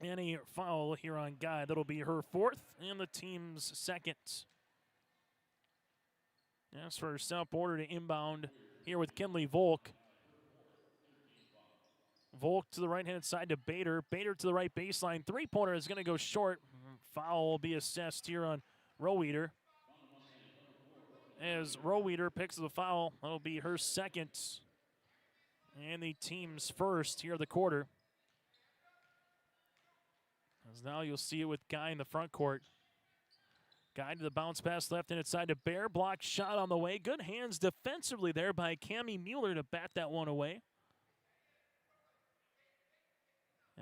[SPEAKER 2] And a foul here on Guy. That'll be her 4th and the team's 2nd. As for South Border to inbound here with Kenley Volk. Volk to the right-hand side to Bader. Bader to the right baseline. 3-pointer is going to go short. Foul will be assessed here on Roweeder. as Roweeder picks the foul. That'll be her second and the team's first here of the quarter. As now you'll see it with Guy in the front court. Guy to the bounce pass left and inside to Bear. Block shot on the way. Good hands defensively there by Cammie Mueller to bat that one away.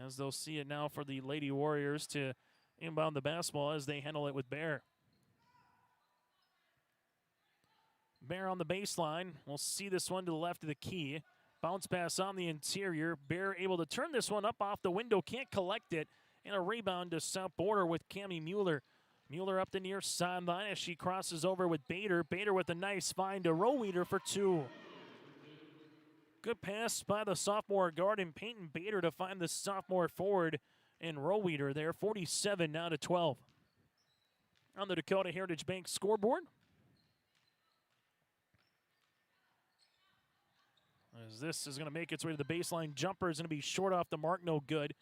[SPEAKER 2] As they'll see it now for the Lady Warriors to inbound the basketball as they handle it with Bear. Bear on the baseline. We'll see this one to the left of the key. Bounce pass on the interior. Bear able to turn this one up off the window. Can't collect it. And a rebound to South Border with Cammie Mueller. Mueller up the near sideline as she crosses over with Bader. Bader with a nice find to Roweeder for two. Good pass by the sophomore guard and Peyton Bader to find the sophomore forward in Roweeder there. 47 now to 12. On the Dakota Heritage Bank scoreboard. As this is going to make its way to the baseline. Jumper is going to be short off the mark, no good.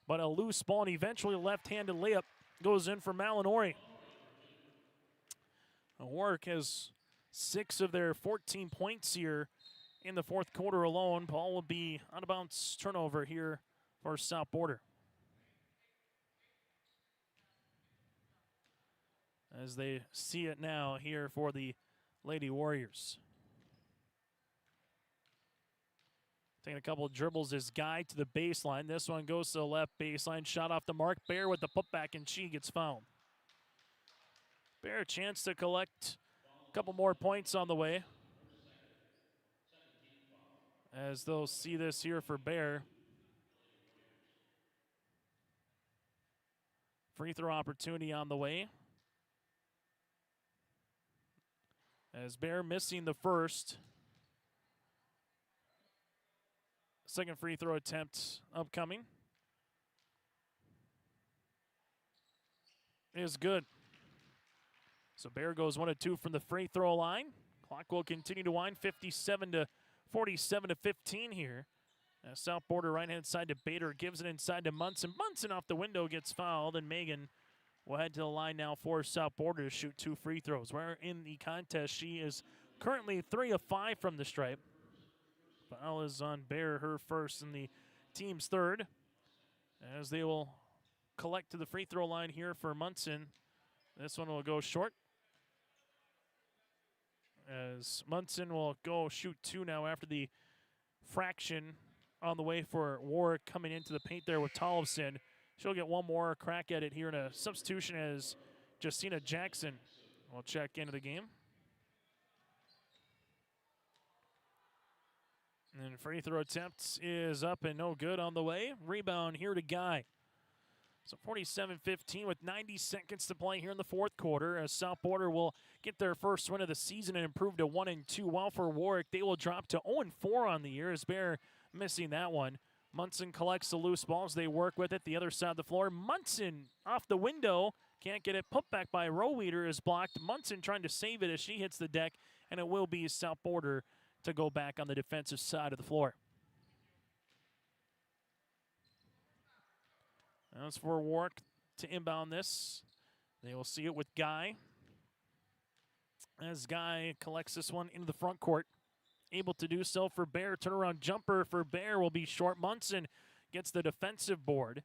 [SPEAKER 2] But a loose ball and eventually a left-handed layup goes in for Malinori. Warwick has 6 of their 14 points here in the fourth quarter alone. Ball will be out of bounds turnover here for South Border. As they see it now here for the Lady Warriors. Taking a couple of dribbles is Guy to the baseline. This one goes to the left baseline. Shot off the mark. Bear with the putback, and she gets fouled. Bear a chance to collect a couple more points on the way. As they'll see this here for Bear. Free throw opportunity on the way. As Bear missing the first. Second free throw attempt upcoming. Is good. So Bear goes 1 of 2 from the free throw line. Clock will continue to wind. 57 to 47 to 15 here. South Border right-hand side to Bader. Gives it inside to Munson. Munson off the window gets fouled. And Megan will head to the line now for South Border to shoot 2 free throws. Where in the contest she is currently 3 of 5 from the stripe. Foul is on Bear, her first and the team's third. As they will collect to the free throw line here for Munson. This one will go short. As Munson will go shoot 2 now after the fraction on the way for Warwick coming into the paint there with Tollefson. She'll get one more crack at it here in a substitution as Justina Jackson will check into the game. And free throw attempt is up and no good on the way. Rebound here to Guy. So 47-15 with 90 seconds to play here in the fourth quarter as South Border will get their first win of the season and improve to 1-2. While for Warwick, they will drop to 0-4 on the year as Bear missing that one. Munson collects the loose balls. They work with it the other side of the floor. Munson off the window. Can't get it. Put back by Roweeder is blocked. Munson trying to save it as she hits the deck, and it will be South Border to go back on the defensive side of the floor. As for Warwick to inbound this, they will see it with Guy. As Guy collects this one into the front court. Able to do so for Bear. Turnaround jumper for Bear will be short. Munson gets the defensive board.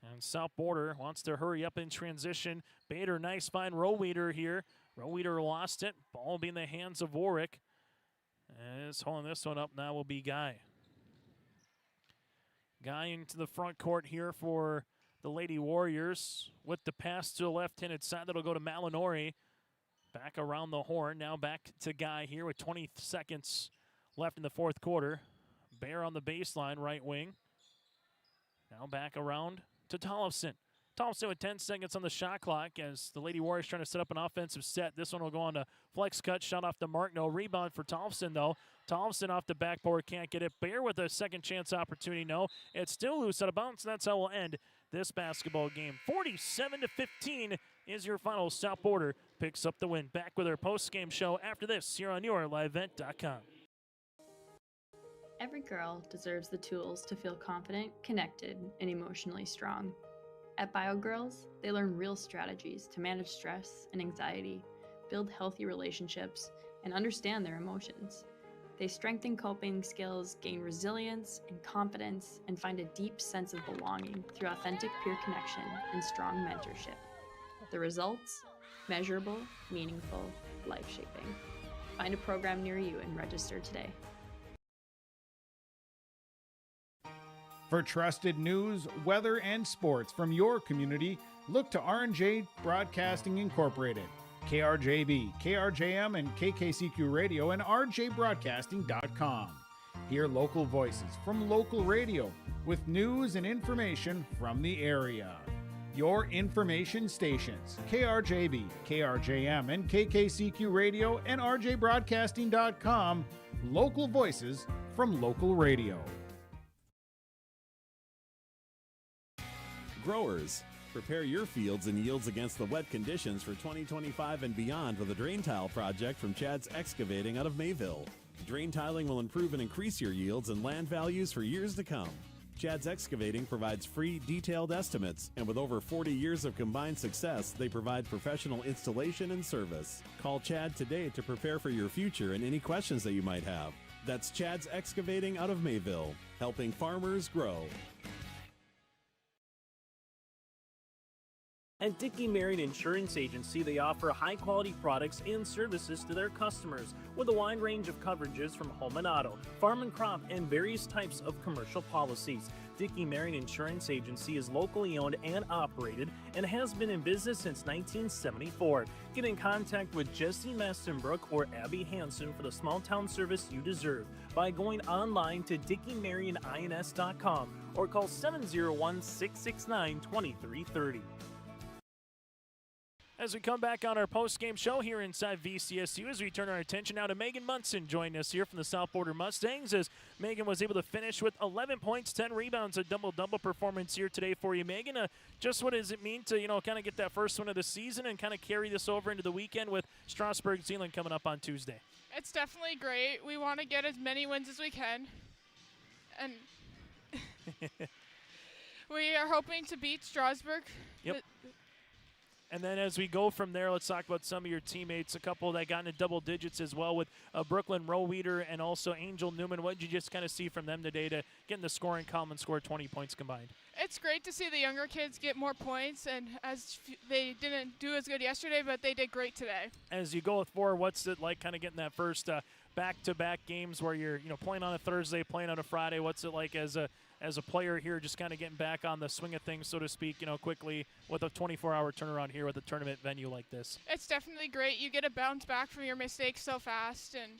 [SPEAKER 2] And South Border wants to hurry up in transition. Bader, nice find. Roweeder here. Roweeder lost it. Ball will be in the hands of Warwick. As holding this one up now will be Guy. Guy into the front court here for the Lady Warriors with the pass to the left-handed side. That'll go to Malinori. Back around the horn. Now back to Guy here with 20 seconds left in the fourth quarter. Bear on the baseline, right wing. Now back around to Tollefson. Tollefson with 10 seconds on the shot clock as the Lady Warriors trying to set up an offensive set. This one will go on to flex cut, shot off the mark. No rebound for Tollefson, though. Tollefson off the backboard, can't get it. Bear with a second chance opportunity, no. It's still loose out of bounds, and that's how we'll end this basketball game. 47-15 is your final. South Border picks up the win. Back with our post-game show after this here on YourLiveEvent.com.
[SPEAKER 12] Every girl deserves the tools to feel confident, connected, and emotionally strong. At BioGirls, they learn real strategies to manage stress and anxiety, build healthy relationships, and understand their emotions. They strengthen coping skills, gain resilience and confidence, and find a deep sense of belonging through authentic peer connection and strong mentorship. The results? Measurable, meaningful, life-shaping. Find a program near you and register today.
[SPEAKER 10] For trusted news, weather, and sports from your community, look to R&J Broadcasting Incorporated. KRJB, KRJM, and KKCQ Radio and rjbroadcasting.com. Hear local voices from local radio with news and information from the area. Your information stations, KRJB, KRJM, and KKCQ Radio and rjbroadcasting.com. Local voices from local radio.
[SPEAKER 13] Growers, prepare your fields and yields against the wet conditions for 2025 and beyond with a drain tile project from Chad's Excavating out of Mayville. Drain tiling will improve and increase your yields and land values for years to come. Chad's Excavating provides free, detailed estimates, and with over 40 years of combined success, they provide professional installation and service. Call Chad today to prepare for your future and any questions that you might have. That's Chad's Excavating out of Mayville, helping farmers grow.
[SPEAKER 9] At Dickey Marion Insurance Agency, they offer high-quality products and services to their customers with a wide range of coverages from home and auto, farm and crop, and various types of commercial policies. Dickey Marion Insurance Agency is locally owned and operated and has been in business since 1974. Get in contact with Jesse Mastenbrook or Abby Hansen for the small-town service you deserve by going online to dickeymarionins.com or call 701-669-2330.
[SPEAKER 2] As we come back on our post-game show here inside VCSU, as we turn our attention now to Megan Munson joining us here from the South Border Mustangs, as Megan was able to finish with 11 points, 10 rebounds, a double-double performance here today for you, Megan. Just what does it mean to, kind of get that first win of the season and kind of carry this over into the weekend with Strasburg-Zeeland coming up on Tuesday?
[SPEAKER 18] It's definitely great. We want to get as many wins as we can, and we are hoping to beat Strasburg.
[SPEAKER 2] Yep. And then as we go from there, let's talk about some of your teammates, a couple that got into double digits as well with Brooklyn Roweeder and also Angel Newman. What did you just kind of see from them today to get in the scoring column and score 20 points combined?
[SPEAKER 18] It's great to see the younger kids get more points, and they didn't do as good yesterday, but they did great today.
[SPEAKER 2] As you go forward, what's it like kind of getting that first back-to-back games where you're playing on a Thursday, playing on a Friday? What's it like as a player here, just kind of getting back on the swing of things, so to speak, quickly with a 24-hour turnaround here with a tournament venue like this?
[SPEAKER 18] It's definitely great. You get to bounce back from your mistakes so fast, and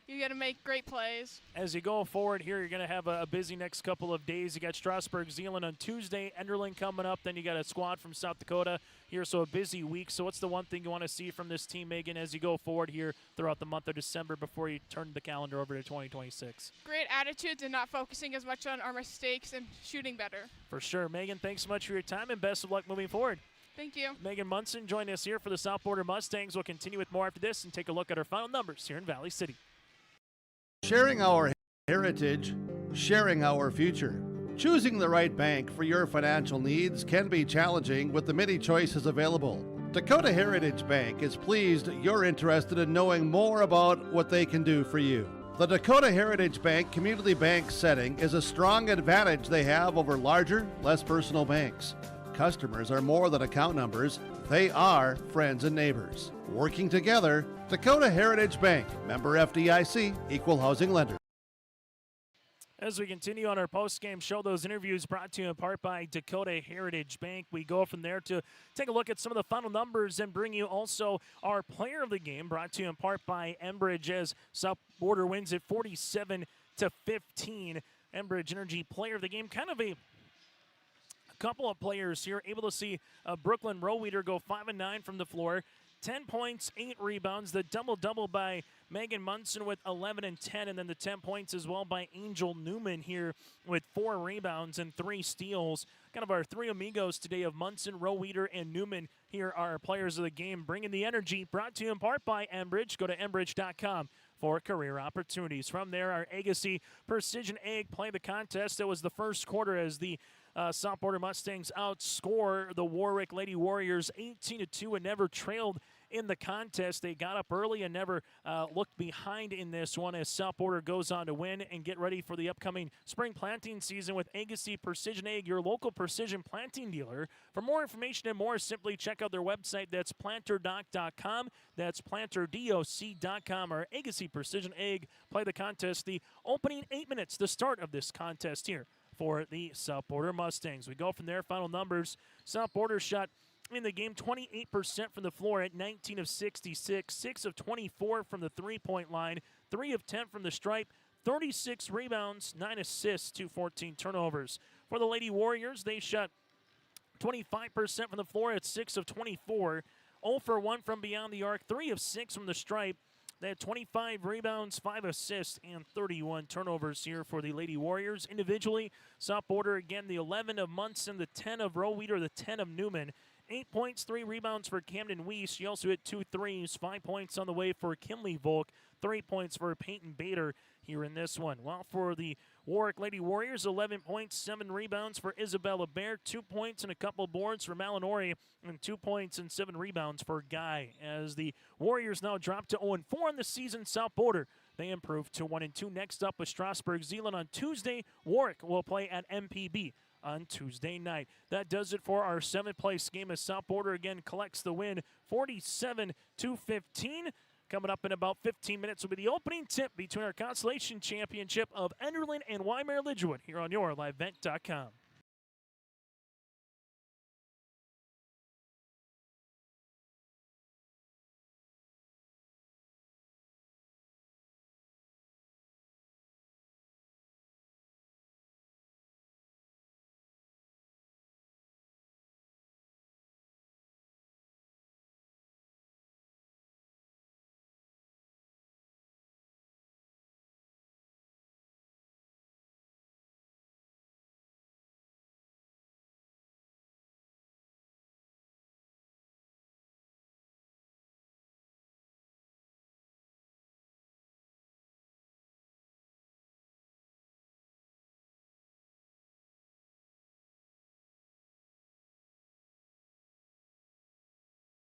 [SPEAKER 18] you get to make great plays.
[SPEAKER 2] As you go forward here, you're going to have a busy next couple of days. You got Strasburg-Zeeland on Tuesday, Enderlin coming up, then you got a squad from South Dakota here, so a busy week. So what's the one thing you want to see from this team, Megan, as you go forward here throughout the month of December before you turn the calendar over to 2026?
[SPEAKER 18] Great attitudes and not focusing as much on our mistakes and shooting better.
[SPEAKER 2] For sure. Megan, thanks so much for your time, and best of luck moving forward.
[SPEAKER 18] Thank you.
[SPEAKER 2] Megan Munson joining us here for the South Border Mustangs. We'll continue with more after this and take a look at our final numbers here in Valley City.
[SPEAKER 1] Sharing our heritage, sharing our future. Choosing the right bank for your financial needs can be challenging with the many choices available. Dakota Heritage Bank is pleased you're interested in knowing more about what they can do for you. The Dakota Heritage Bank community bank setting is a strong advantage they have over larger, less personal banks. Customers are more than account numbers. They are friends and neighbors. Working together, Dakota Heritage Bank, member FDIC, equal housing lender.
[SPEAKER 2] As we continue on our post-game show, those interviews brought to you in part by Dakota Heritage Bank. We go from there to take a look at some of the final numbers and bring you also our player of the game, brought to you in part by Enbridge, as South Border wins at 47-15. Enbridge Energy player of the game, kind of a couple of players here able to see Brooklyn Roweeder go 5-9 from the floor. 10 points, 8 rebounds, the double-double by Megan Munson with 11 and 10, and then the 10 points as well by Angel Newman here with 4 rebounds and 3 steals. Kind of our three amigos today of Munson, Roweeder, and Newman here are our players of the game. Bringing the energy, brought to you in part by Enbridge. Go to enbridge.com for career opportunities. From there, our Agassi Precision Egg play the contest. That was the first quarter as the South Border Mustangs outscore the Warwick Lady Warriors 18-2 and never trailed in the contest. They got up early and never looked behind in this one as South Border goes on to win and get ready for the upcoming spring planting season with Agassiz Precision Ag, your local precision planting dealer. For more information and more, simply check out their website. That's planterdoc.com. That's planterdoc.com or Agassiz Precision Ag. Play the contest. The opening 8 minutes, the start of this contest here for the South Border Mustangs. We go from there. Final numbers. South Border shot in the game 28% from the floor at 19 of 66, 6 of 24 from the three-point line, 3 of 10 from the stripe, 36 rebounds, 9 assists to 14 turnovers. For the Lady Warriors, they shot 25% from the floor at 6 of 24, 0 for 1 from beyond the arc, 3 of 6 from the stripe. They had 25 rebounds, 5 assists, and 31 turnovers here for the Lady Warriors. Individually, South Border, again, the 11 of Munson, the 10 of Roweeder, the 10 of Newman. 8 points, 3 rebounds for Camden Weiss. She also hit 2 threes, 5 points on the way for Kinley Volk, 3 points for Peyton Bader here in this one. While for the Warwick Lady Warriors, 11 points, 7 rebounds for Isabella Bear, 2 points and a couple boards for Malinori, and 2 points and 7 rebounds for Guy. As the Warriors now drop to 0-4 on the season, South Border, they improve to 1-2. Next up with Strasburg Zeeland on Tuesday. Warwick will play at MPB on Tuesday night. That does it for our 7th place game as South Border again collects the win 47-15. Coming up in about 15 minutes will be the opening tip between our consolation championship of Enderlin and Weimar Lidgerwood here on your livevent.com.